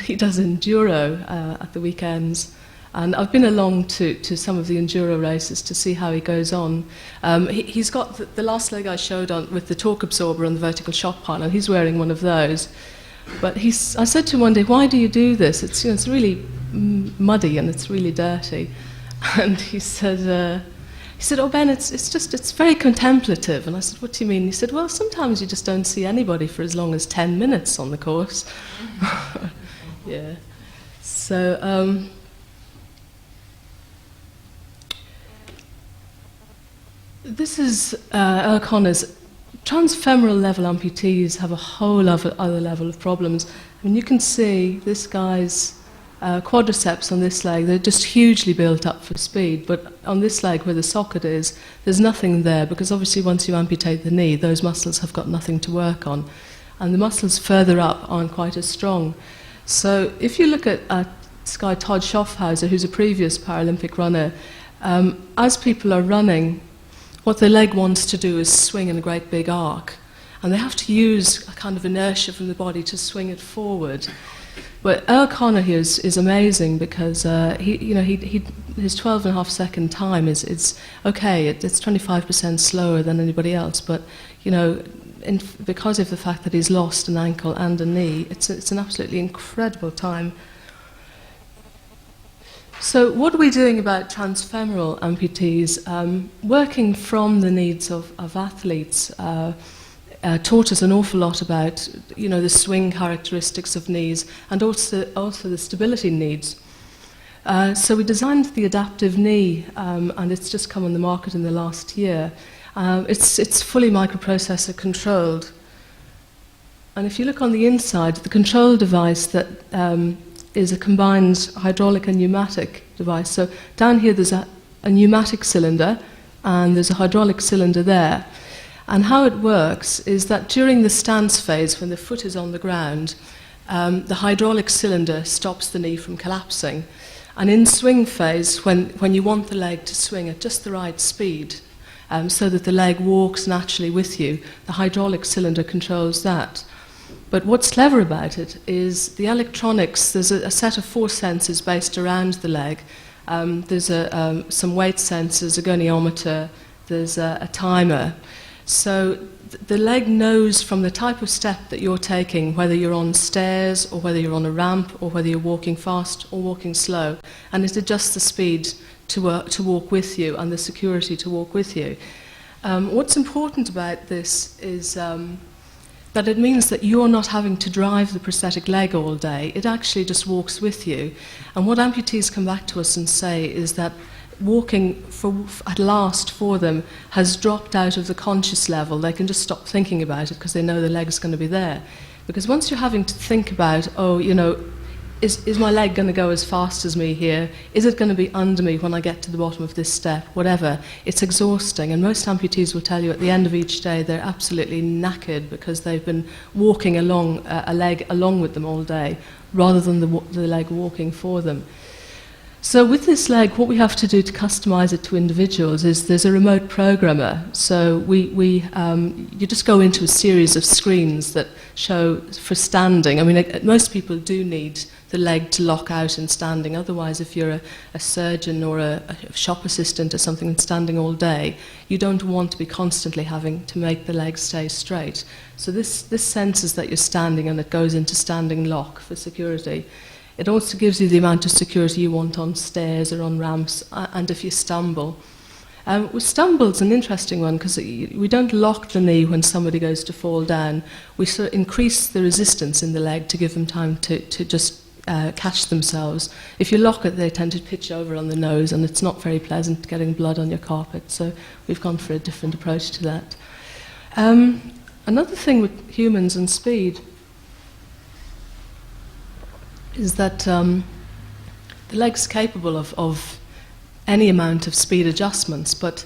He does enduro at the weekends. And I've been along to some of the enduro races to see how he goes on. He's got the last leg I showed on with the torque absorber on the vertical shock pile, and he's wearing one of those. But I said to him one day, why do you do this? It's, you know, it's really muddy and it's really dirty. And he said, oh, Ben, it's very contemplative. And I said, what do you mean? He said, well, sometimes you just don't see anybody for as long as 10 minutes on the course. Yeah. So, this is Earl Connor's. Transfemoral level amputees have a whole other level of problems. I mean, you can see this guy's quadriceps on this leg, they're just hugely built up for speed, but on this leg where the socket is, there's nothing there, because obviously once you amputate the knee, those muscles have got nothing to work on. And the muscles further up aren't quite as strong. So if you look at this guy Todd Schaffhauser, who's a previous Paralympic runner, as people are running, what their leg wants to do is swing in a great big arc. And they have to use a kind of inertia from the body to swing it forward. But Earl Connor here is amazing, because his 12.5-second time is okay. It's 25% slower than anybody else, but because of the fact that he's lost an ankle and a knee, it's an absolutely incredible time. So what are we doing about transfemoral amputees? Working from the needs of athletes taught us an awful lot about the swing characteristics of knees, and also the stability needs. So we designed the adaptive knee, and it's just come on the market in the last year. It's fully microprocessor controlled. And if you look on the inside, the control device that is a combined hydraulic and pneumatic device. So down here there's a pneumatic cylinder and there's a hydraulic cylinder there. And how it works is that during the stance phase, when the foot is on the ground, the hydraulic cylinder stops the knee from collapsing. And in swing phase, when you want the leg to swing at just the right speed, so that the leg walks naturally with you, the hydraulic cylinder controls that. But what's clever about it is the electronics. There's a set of force sensors based around the leg. There's some weight sensors, a goniometer, there's a timer. So the leg knows from the type of step that you're taking, whether you're on stairs or whether you're on a ramp or whether you're walking fast or walking slow, and it adjusts the speed to walk with you and the security to walk with you. What's important about this is that it means that you're not having to drive the prosthetic leg all day. It actually just walks with you. And what amputees come back to us and say is that walking at last for them has dropped out of the conscious level. They can just stop thinking about it because they know the leg's going to be there. Because once you're having to think about, oh, you know, is my leg going to go as fast as me here? Is it going to be under me when I get to the bottom of this step? Whatever. It's exhausting. And most amputees will tell you at the end of each day they're absolutely knackered because they've been walking along a leg along with them all day rather than the leg walking for them. So with this leg, what we have to do to customize it to individuals is there's a remote programmer. So you just go into a series of screens that show for standing. I mean, most people do need the leg to lock out in standing. Otherwise, if you're a surgeon or a shop assistant or something and standing all day, you don't want to be constantly having to make the leg stay straight. So this senses that you're standing and it goes into standing lock for security. It also gives you the amount of security you want on stairs or on ramps, and if you stumble. With stumble's an interesting one because we don't lock the knee when somebody goes to fall down. We sort of increase the resistance in the leg to give them time to just catch themselves. If you lock it, they tend to pitch over on the nose, and it's not very pleasant getting blood on your carpet. So we've gone for a different approach to that. Another thing with humans and speed is that the leg's capable of any amount of speed adjustments, but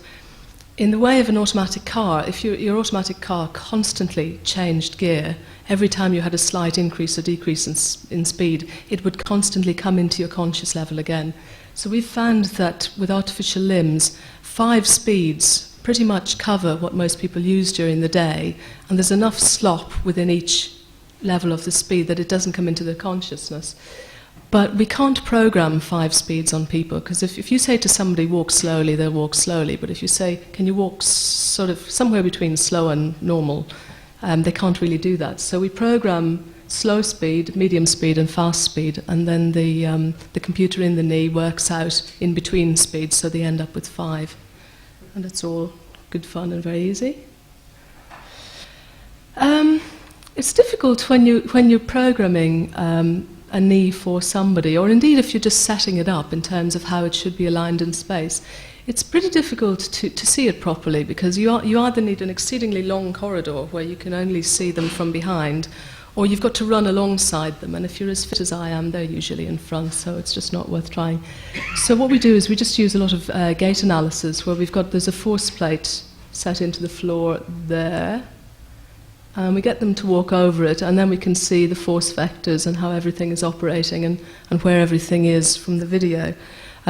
in the way of an automatic car, if your automatic car constantly changed gear, every time you had a slight increase or decrease in speed, it would constantly come into your conscious level again. So we've found that with artificial limbs, 5 speeds pretty much cover what most people use during the day, and there's enough slop within each level of the speed that it doesn't come into the consciousness. But we can't program 5 speeds on people, because if you say to somebody walk slowly, they'll walk slowly, but if you say can you walk sort of somewhere between slow and normal, they can't really do that. So we program slow speed, medium speed and fast speed, and then the computer in the knee works out in between speeds, so they end up with 5, and it's all good fun and very easy. It's difficult when you're programming a knee for somebody, or indeed if you're just setting it up in terms of how it should be aligned in space. It's pretty difficult to see it properly, because you either need an exceedingly long corridor where you can only see them from behind, or you've got to run alongside them, and if you're as fit as I am, they're usually in front, so it's just not worth trying. So what we do is we just use a lot of gait analysis, where there's a force plate set into the floor there, and we get them to walk over it, and then we can see the force vectors and how everything is operating and where everything is from the video.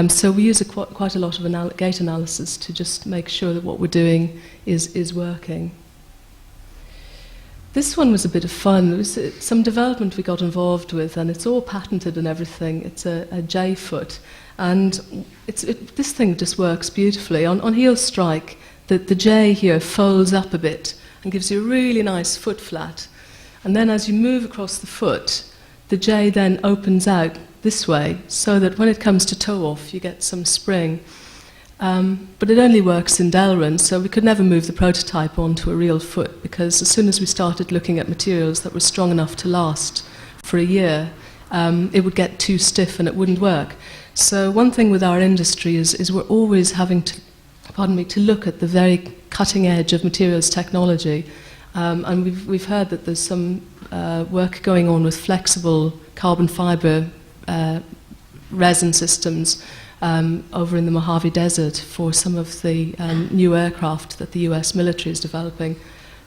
So we use quite a lot of gait analysis to just make sure that what we're doing is working. This one was a bit of fun. It was some development we got involved with, and it's all patented and everything. It's a J-foot, and this thing just works beautifully. On heel strike, the J here folds up a bit and gives you a really nice foot flat. And then as you move across the foot, the J then opens out this way, so that when it comes to toe off, you get some spring. But it only works in Delrin, so we could never move the prototype onto a real foot, because as soon as we started looking at materials that were strong enough to last for a year, it would get too stiff and it wouldn't work. So one thing with our industry is we're always having to pardon me, to look at the very cutting edge of materials technology. And we've heard that there's some work going on with flexible carbon fibre resin systems over in the Mojave Desert for some of the new aircraft that the US military is developing.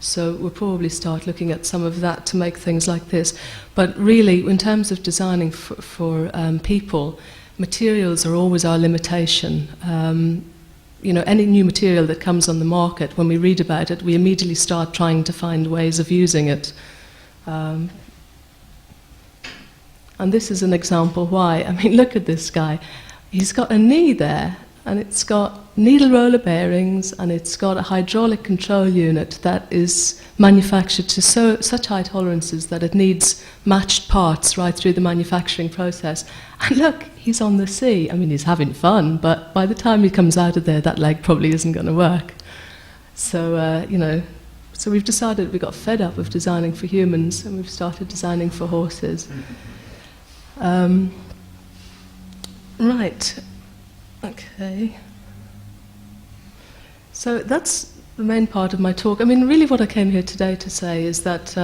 So we'll probably start looking at some of that to make things like this. But really, in terms of designing for people, materials are always our limitation. You know, any new material that comes on the market, when we read about it, we immediately start trying to find ways of using it. And this is an example why. I mean, look at this guy. He's got a knee there, and it's got needle roller bearings, and it's got a hydraulic control unit that is manufactured to such high tolerances that it needs matched parts right through the manufacturing process. And look, he's on the sea. I mean, he's having fun, but by the time he comes out of there, that leg probably isn't going to work. So, you know, so we've decided we got fed up of designing for humans, and we've started designing for horses. Right. Okay. So that's the main part of my talk. I mean, really what I came here today to say is that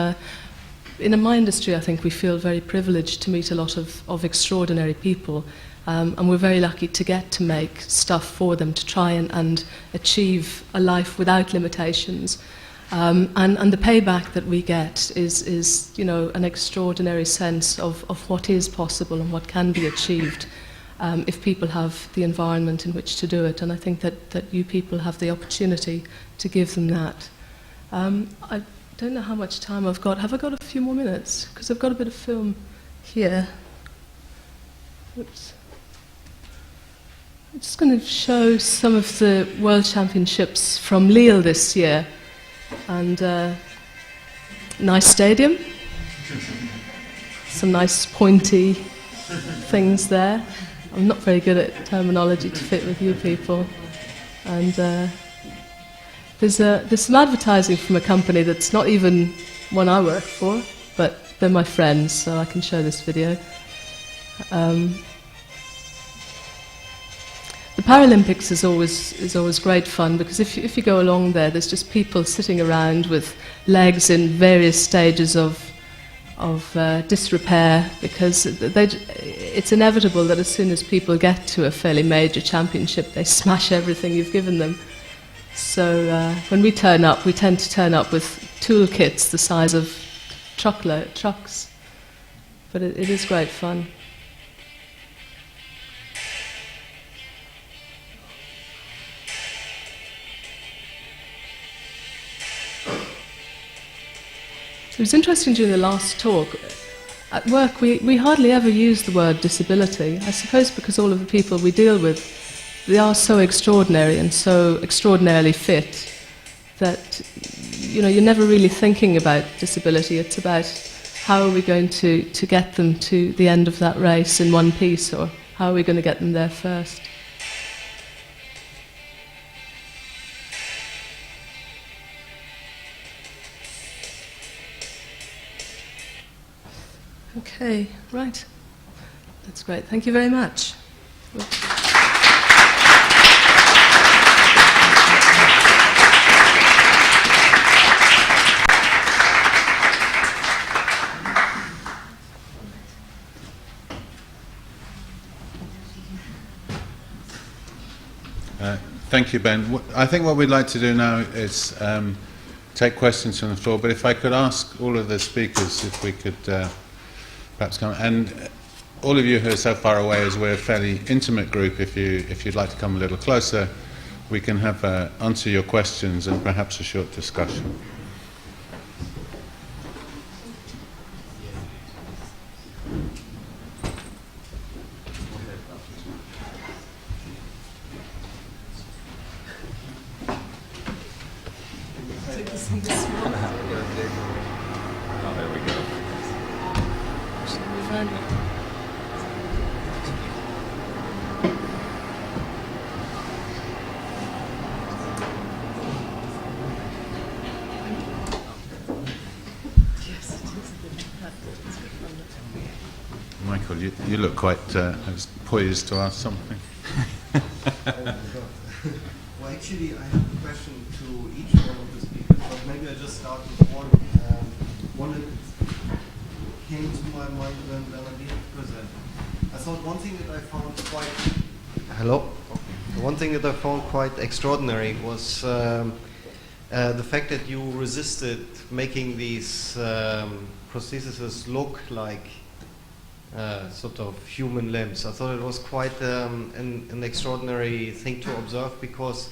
in my industry, I think we feel very privileged to meet a lot of extraordinary people, and we're very lucky to get to make stuff for them, to try and achieve a life without limitations. And the payback that we get is, you know, an extraordinary sense of what is possible and what can be achieved if people have the environment in which to do it. And I think that you people have the opportunity to give them that. I don't know how much time I've got. Have I got a few more minutes? Because I've got a bit of film here. Oops. I'm just going to show some of the World Championships from Lille this year. And nice stadium. Some nice pointy things there. I'm not very good at terminology to fit with you people. And there's some advertising from a company that's not even one I work for, but they're my friends, so I can show this video. The Paralympics is always great fun, because if you go along there, there's just people sitting around with legs in various stages of disrepair, because it's inevitable that as soon as people get to a fairly major championship, they smash everything you've given them. So when we turn up, we tend to turn up with toolkits the size of trucks. But it is great fun. It was interesting during the last talk. At work, we hardly ever use the word disability. I suppose because all of the people we deal with, they are so extraordinary and so extraordinarily fit that, you know, you're never really thinking about disability. It's about how are we going to get them to the end of that race in one piece, or how are we going to get them there first. Okay, right. That's great. Thank you very much. Thank you, Ben. I think what we'd like to do now is take questions from the floor, but if I could ask all of the speakers if we could perhaps come, and all of you who are so far away, as we're a fairly intimate group, if you'd like to come a little closer, we can have answer your questions and perhaps a short discussion. Oh, there we go. Michael, you look quite poised to ask something. Wait. Actually, I have a question to each one of the speakers, but maybe I just start with one. One that came to my mind when I didn't present. I thought one thing that I found quite... Hello? One thing that I found quite extraordinary was the fact that you resisted making these prostheses look like sort of human limbs. I thought it was quite an extraordinary thing to observe, because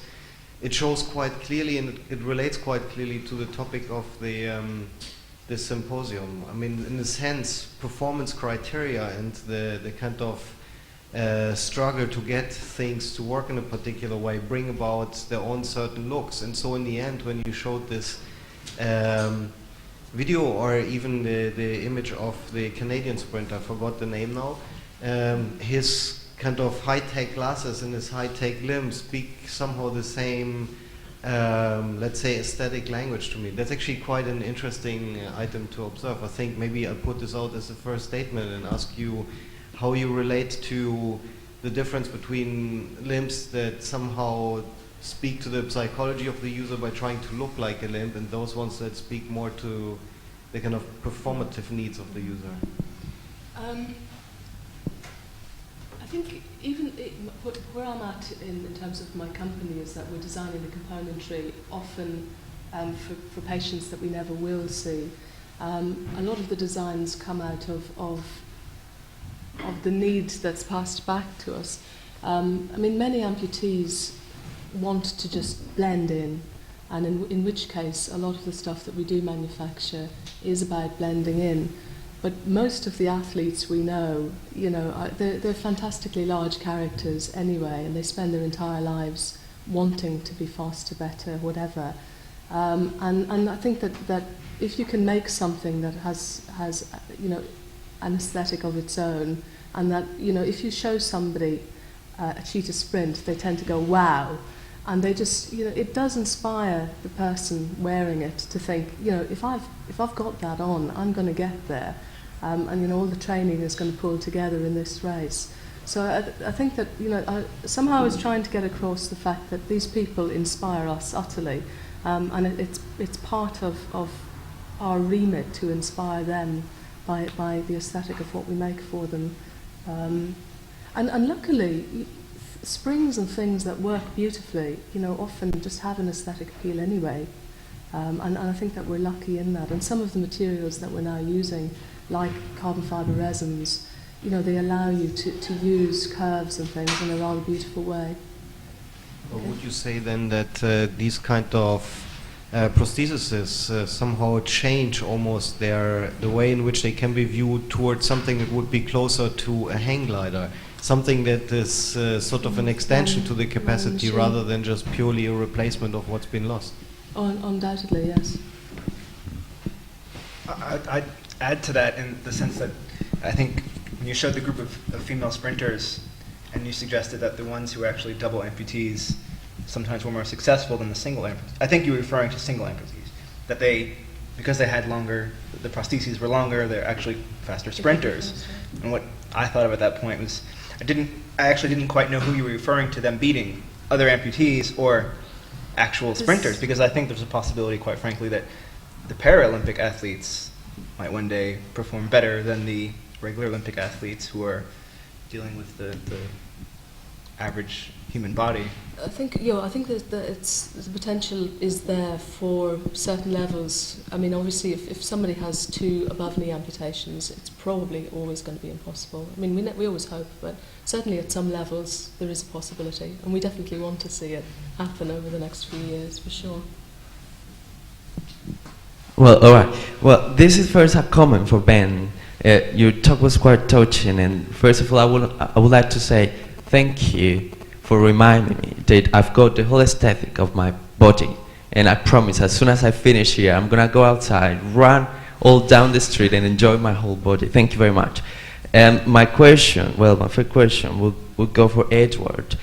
it shows quite clearly and it relates quite clearly to the topic of the symposium. I mean, in a sense, performance criteria and the kind of struggle to get things to work in a particular way bring about their own certain looks. And so in the end, when you showed this video, or even the image of the Canadian sprinter, I forgot the name now, his kind of high-tech glasses and his high-tech limbs speak somehow the same, let's say, aesthetic language to me. That's actually quite an interesting item to observe. I think maybe I'll put this out as a first statement and ask you how you relate to the difference between limbs that somehow speak to the psychology of the user by trying to look like a limb, and those ones that speak more to the kind of performative needs of the user. I think even where I'm at in terms of my company is that we're designing the componentry often for patients that we never will see. A lot of the designs come out of the need that's passed back to us. I mean, many amputees want to just blend in, and in which case a lot of the stuff that we do manufacture is about blending in. But most of the athletes we know, they're fantastically large characters anyway, and they spend their entire lives wanting to be faster, better, whatever. And I think that if you can make something that has an aesthetic of its own, and that, if you show somebody a cheetah sprint, they tend to go, wow. And they just, it does inspire the person wearing it to think, if I've got that on, I'm going to get there. And all the training is going to pull together in this race. So I think that, somehow I was trying to get across the fact that these people inspire us utterly. And it's part of our remit to inspire them by the aesthetic of what we make for them. And luckily, springs and things that work beautifully, often just have an aesthetic appeal anyway. And I think that we're lucky in that. And some of the materials that we're now using, like carbon fibre resins, they allow you to use curves and things in a rather beautiful way. Well, would you say then that these kind of prostheses somehow change almost the way in which they can be viewed towards something that would be closer to a hang glider, something that is sort of an extension to the capacity rather than just purely a replacement of what's been lost? Undoubtedly, yes. I'd add to that in the sense that I think when you showed the group of female sprinters and you suggested that the ones who were actually double amputees sometimes were more successful than the single amputees. I think you were referring to single amputees, that because they had the prostheses were longer, they're actually faster sprinters. And what I thought of at that point was, I actually didn't quite know who you were referring to them beating, other amputees or actual sprinters, because I think there's a possibility, quite frankly, that the Paralympic athletes might one day perform better than the regular Olympic athletes who are dealing with the average human body. I think that the potential is there for certain levels. I mean, obviously, if somebody has 2 above-knee amputations, it's probably always going to be impossible. I mean, we always hope, but certainly at some levels there is a possibility, and we definitely want to see it happen over the next few years, for sure. Well, all right. Well, this is first a comment for Ben. Your talk was quite touching, and first of all, I would like to say thank you for reminding me that I've got the whole aesthetic of my body, and I promise as soon as I finish here, I'm gonna go outside, run all down the street, and enjoy my whole body. Thank you very much. And my first question would go for Edward.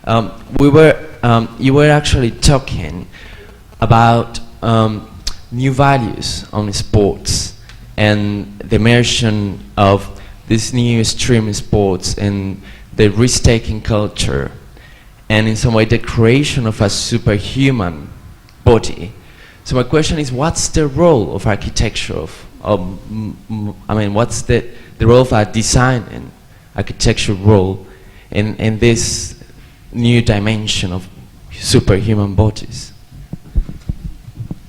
You were actually talking about new values on sports and the immersion of this new extreme sports and the risk-taking culture. and in some way the creation of a superhuman body. So my question is, what's the role of architecture? What's the role of a design and architecture role in this new dimension of superhuman bodies?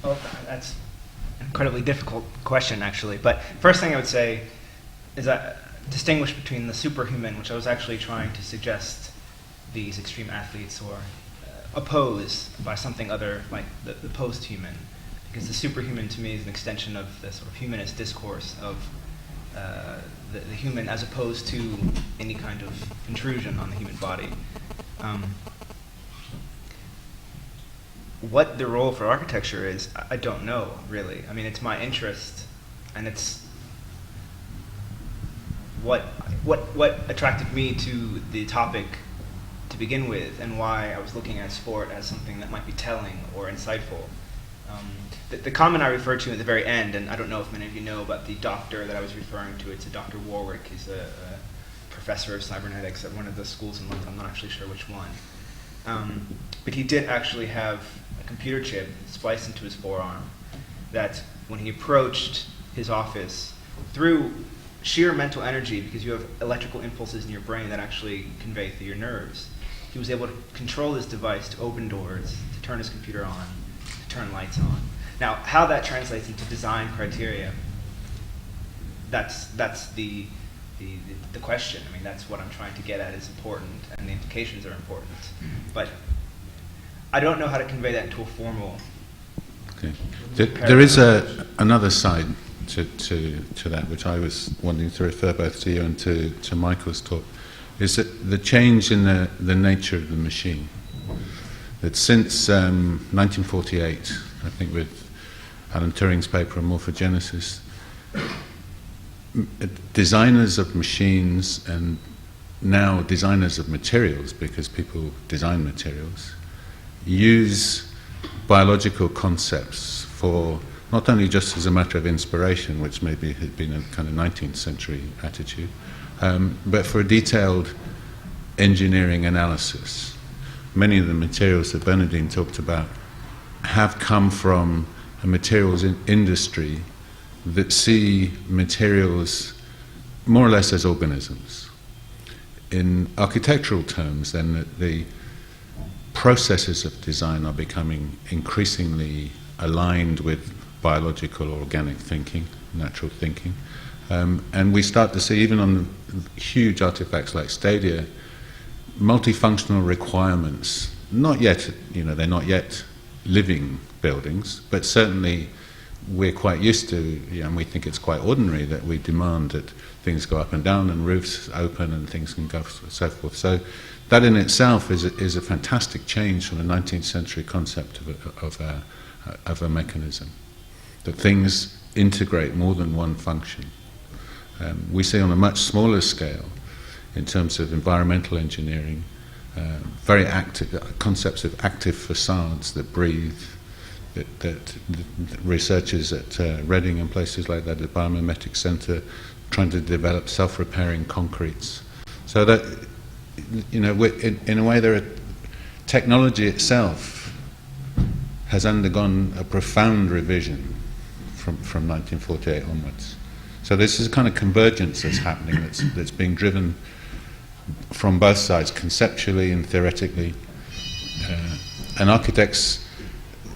Well, that's an incredibly difficult question, actually. But first thing I would say is that distinguish between the superhuman, which I was actually trying to suggest these extreme athletes or oppose by something other, like the post-human. Because the superhuman, to me, is an extension of the sort of humanist discourse of the human as opposed to any kind of intrusion on the human body. What the role for architecture is, I don't know, really. I mean, it's my interest, and it's what attracted me to the topic to begin with, and why I was looking at sport as something that might be telling or insightful. The comment I referred to at the very end, and I don't know if many of you know about the doctor that I was referring to, it's a Dr. Warwick. He's a professor of cybernetics at one of the schools in London. I'm not actually sure which one. But he did actually have a computer chip spliced into his forearm that when he approached his office, through sheer mental energy, because you have electrical impulses in your brain that actually convey through your nerves, he was able to control this device to open doors, to turn his computer on, to turn lights on. Now, how that translates into design criteria, that's the question. I mean, that's what I'm trying to get at is important, and the implications are important. But I don't know how to convey that into a formal. Okay. There is another side to that, which I was wanting to refer both to you and to Michael's talk, is that the change in the nature of the machine. That since 1948, I think with Alan Turing's paper on morphogenesis, designers of machines and now designers of materials, because people design materials, use biological concepts for not only just as a matter of inspiration, which maybe had been a kind of 19th century attitude, but for a detailed engineering analysis. Many of the materials that Bernardine talked about have come from a materials industry that see materials more or less as organisms. In architectural terms, then, the processes of design are becoming increasingly aligned with biological or organic thinking, natural thinking. And we start to see, even on huge artifacts like Stadia, multifunctional requirements, not yet, they're not yet living buildings, but certainly we're quite used to, and we think it's quite ordinary that we demand that things go up and down and roofs open and things can go so forth. So that in itself is a fantastic change from the 19th century concept of a mechanism, that things integrate more than one function. We see on a much smaller scale, in terms of environmental engineering, very active concepts of active facades that breathe, that researchers at Reading and places like that, at the Biomimetic Centre, trying to develop self-repairing concretes. So that, in a way, technology itself has undergone a profound revision from 1948 onwards. So this is a kind of convergence that's happening, that's being driven from both sides, conceptually and theoretically. And architects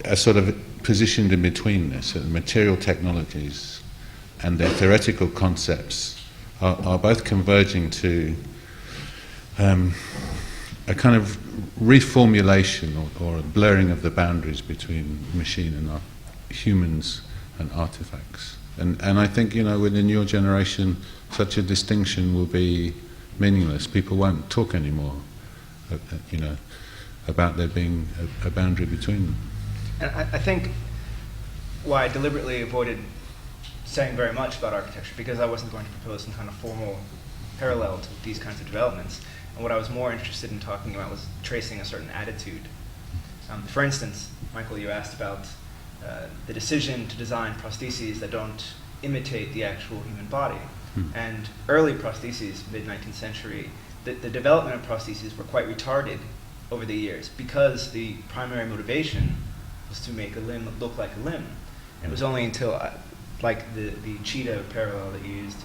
are sort of positioned in between this. So the material technologies and their theoretical concepts are both converging to a kind of reformulation or a blurring of the boundaries between machine and humans and artifacts. And I think, within your generation, such a distinction will be meaningless. People won't talk anymore, about there being a boundary between them. And I think why I deliberately avoided saying very much about architecture, because I wasn't going to propose some kind of formal parallel to these kinds of developments. And what I was more interested in talking about was tracing a certain attitude. For instance, Michael, you asked about the decision to design prostheses that don't imitate the actual human body. And early prostheses, mid-19th century, the development of prostheses were quite retarded over the years, because the primary motivation was to make a limb look like a limb. And it was only until, like the cheetah parallel that you used,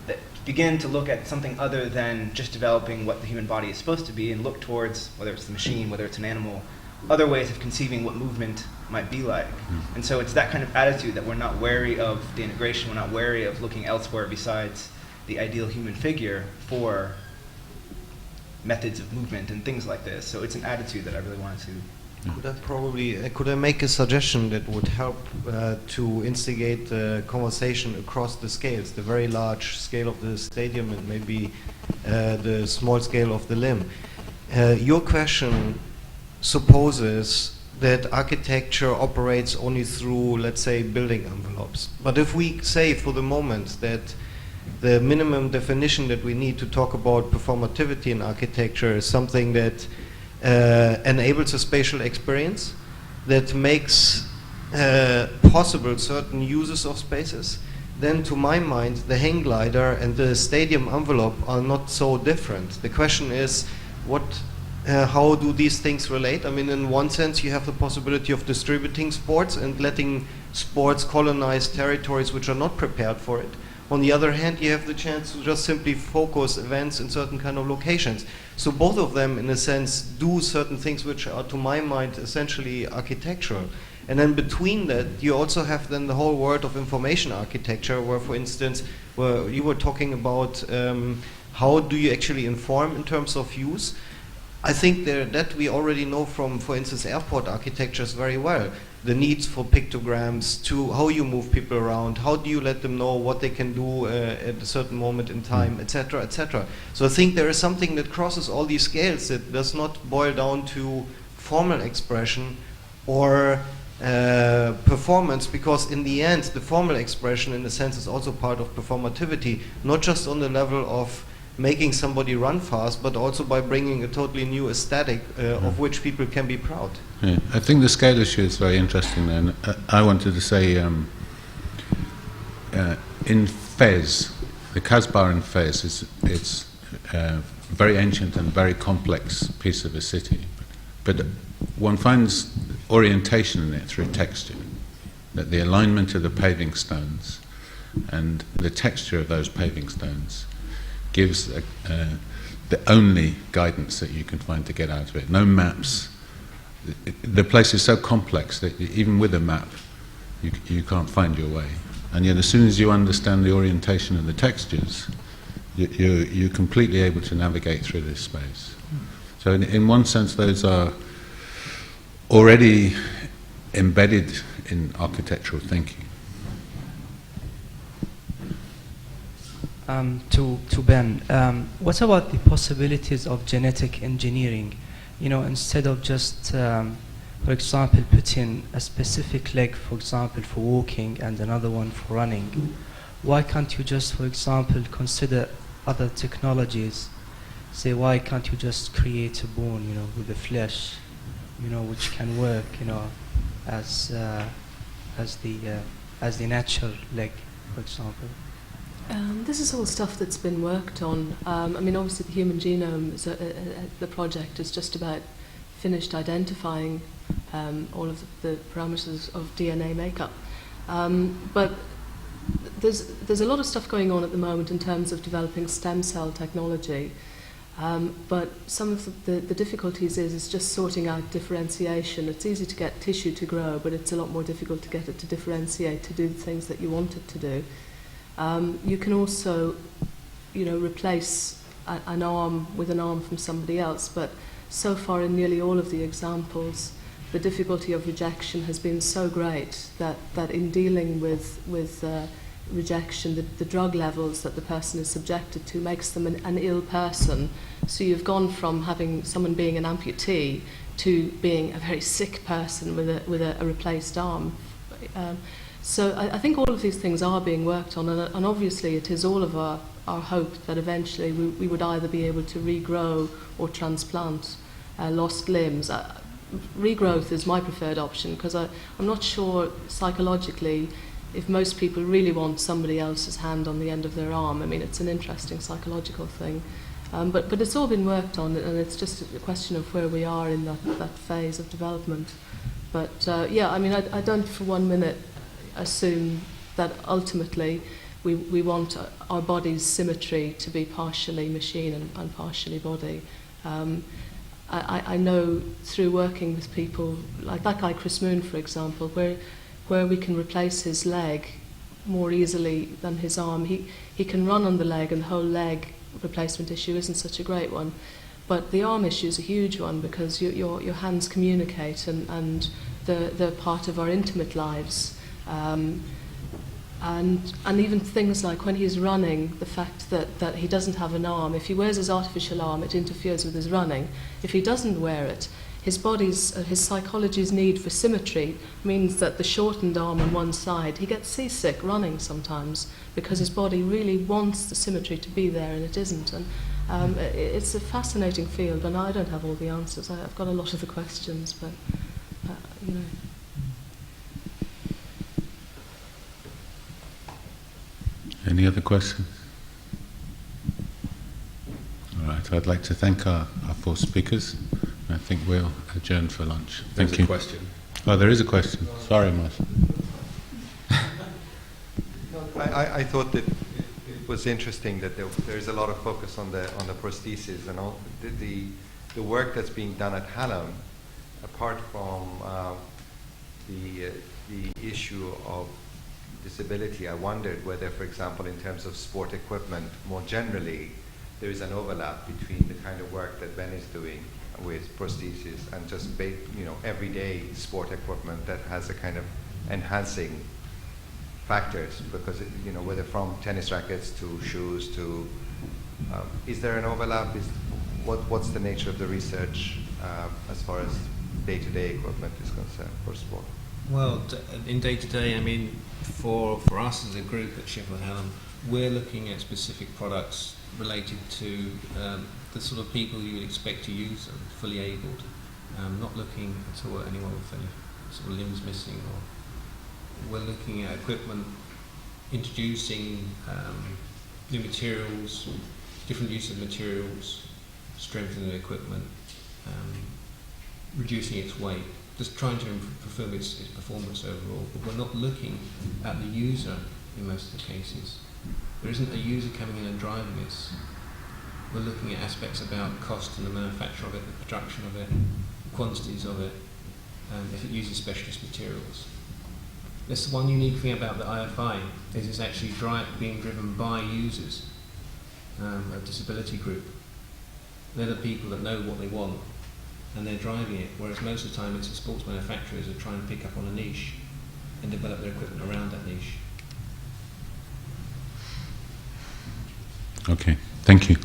that began to look at something other than just developing what the human body is supposed to be and look towards, whether it's the machine, whether it's an animal, other ways of conceiving what movement might be like. And so it's that kind of attitude that we're not wary of the integration, we're not wary of looking elsewhere besides the ideal human figure for methods of movement and things like this. So it's an attitude that I really wanted to. Could I make a suggestion that would help to instigate the conversation across the scales, the very large scale of the stadium and maybe the small scale of the limb? Your question supposes that architecture operates only through, let's say, building envelopes. But if we say for the moment that the minimum definition that we need to talk about performativity in architecture is something that enables a spatial experience, that makes possible certain uses of spaces, then to my mind the hang glider and the stadium envelope are not so different. The question is, how do these things relate? I mean, in one sense you have the possibility of distributing sports and letting sports colonize territories which are not prepared for it. On the other hand, you have the chance to just simply focus events in certain kind of locations. So both of them, in a sense, do certain things which are, to my mind, essentially architectural. And then between that, you also have then the whole world of information architecture, where, for instance, where you were talking about how do you actually inform in terms of use. I think that we already know from, for instance, airport architectures very well. The needs for pictograms, to how you move people around, how do you let them know what they can do at a certain moment in time, etc., etc. So I think there is something that crosses all these scales that does not boil down to formal expression or performance, because in the end, the formal expression, in a sense, is also part of performativity, not just on the level of making somebody run fast, but also by bringing a totally new aesthetic of which people can be proud. Yeah, I think the scale issue is very interesting there. And I wanted to say in Fez, the Casbah in Fez, it's a very ancient and very complex piece of a city. But one finds orientation in it through texture, that the alignment of the paving stones and the texture of those paving stones gives the only guidance that you can find to get out of it. No maps. The place is so complex that even with a map, you can't find your way. And yet as soon as you understand the orientation of the textures, you're completely able to navigate through this space. So in one sense, those are already embedded in architectural thinking. To Ben, what about the possibilities of genetic engineering? You know, instead of just, for example, putting a specific leg, for example, for walking and another one for running, why can't you just, for example, consider other technologies? Say, why can't you just create a bone, you know, with the flesh, you know, which can work, you know, as the natural leg, for example? This is all stuff that's been worked on. I mean, obviously the human genome, the project is just about finished identifying all of the parameters of DNA makeup. But there's a lot of stuff going on at the moment in terms of developing stem cell technology. But some of the difficulties is just sorting out differentiation. It's easy to get tissue to grow, but it's a lot more difficult to get it to differentiate, to do the things that you want it to do. You can also, you know, replace an arm with an arm from somebody else, but so far in nearly all of the examples, the difficulty of rejection has been so great that in dealing with rejection, the drug levels that the person is subjected to makes them an ill person. So you've gone from having someone being an amputee to being a very sick person with a replaced arm. So I think all of these things are being worked on, and obviously it is all of our hope that eventually we would either be able to regrow or transplant lost limbs. Regrowth is my preferred option, because I'm not sure psychologically if most people really want somebody else's hand on the end of their arm. I mean, it's an interesting psychological thing. But it's all been worked on, and it's just a question of where we are in that phase of development. But yeah, I mean, I don't for 1 minute assume that ultimately we want our body's symmetry to be partially machine and partially body. I know through working with people, like that guy Chris Moon, for example, where we can replace his leg more easily than his arm. He can run on the leg, and the whole leg replacement issue isn't such a great one. But the arm issue is a huge one, because your hands communicate, and they're part of our intimate lives. And even things like when he's running, the fact that he doesn't have an arm, if he wears his artificial arm, it interferes with his running. If he doesn't wear it, his psychology's need for symmetry means that the shortened arm on one side, he gets seasick running sometimes, because his body really wants the symmetry to be there and it isn't. And it's a fascinating field, and I don't have all the answers. I've got a lot of the questions, but you know. Any other questions? All right, I'd like to thank our 4 speakers. I think we'll adjourn for lunch. Thank There's you. a question. Oh, there is a question. Sorry, Martha. I thought that it was interesting that there is a lot of focus on the prosthesis and all the work that's being done at Hallam, apart from the issue of disability. I wondered whether, for example, in terms of sport equipment more generally, there is an overlap between the kind of work that Ben is doing with prosthesis and just everyday sport equipment that has a kind of enhancing factors, because whether from tennis rackets to shoes to is there an overlap? What's the nature of the research as far as day-to-day equipment is concerned for sport? Well, in day-to-day, I mean, for us as a group at Sheffield Hallam, we're looking at specific products related to the sort of people you would expect to use them, fully abled, not looking at all at anyone with any sort of limbs missing. Or we're looking at equipment, introducing new materials, different use of materials, strengthening the equipment, reducing its weight, just trying to improve its performance overall. But we're not looking at the user in most of the cases. There isn't a user coming in and driving this. We're looking at aspects about cost and the manufacture of it, the production of it, quantities of it, if it uses specialist materials. That's one unique thing about the IFI, is it's actually being driven by users, a disability group. They're the people that know what they want, and they're driving it, whereas most of the time it's the sports manufacturers that try and pick up on a niche and develop their equipment around that niche. Okay, thank you.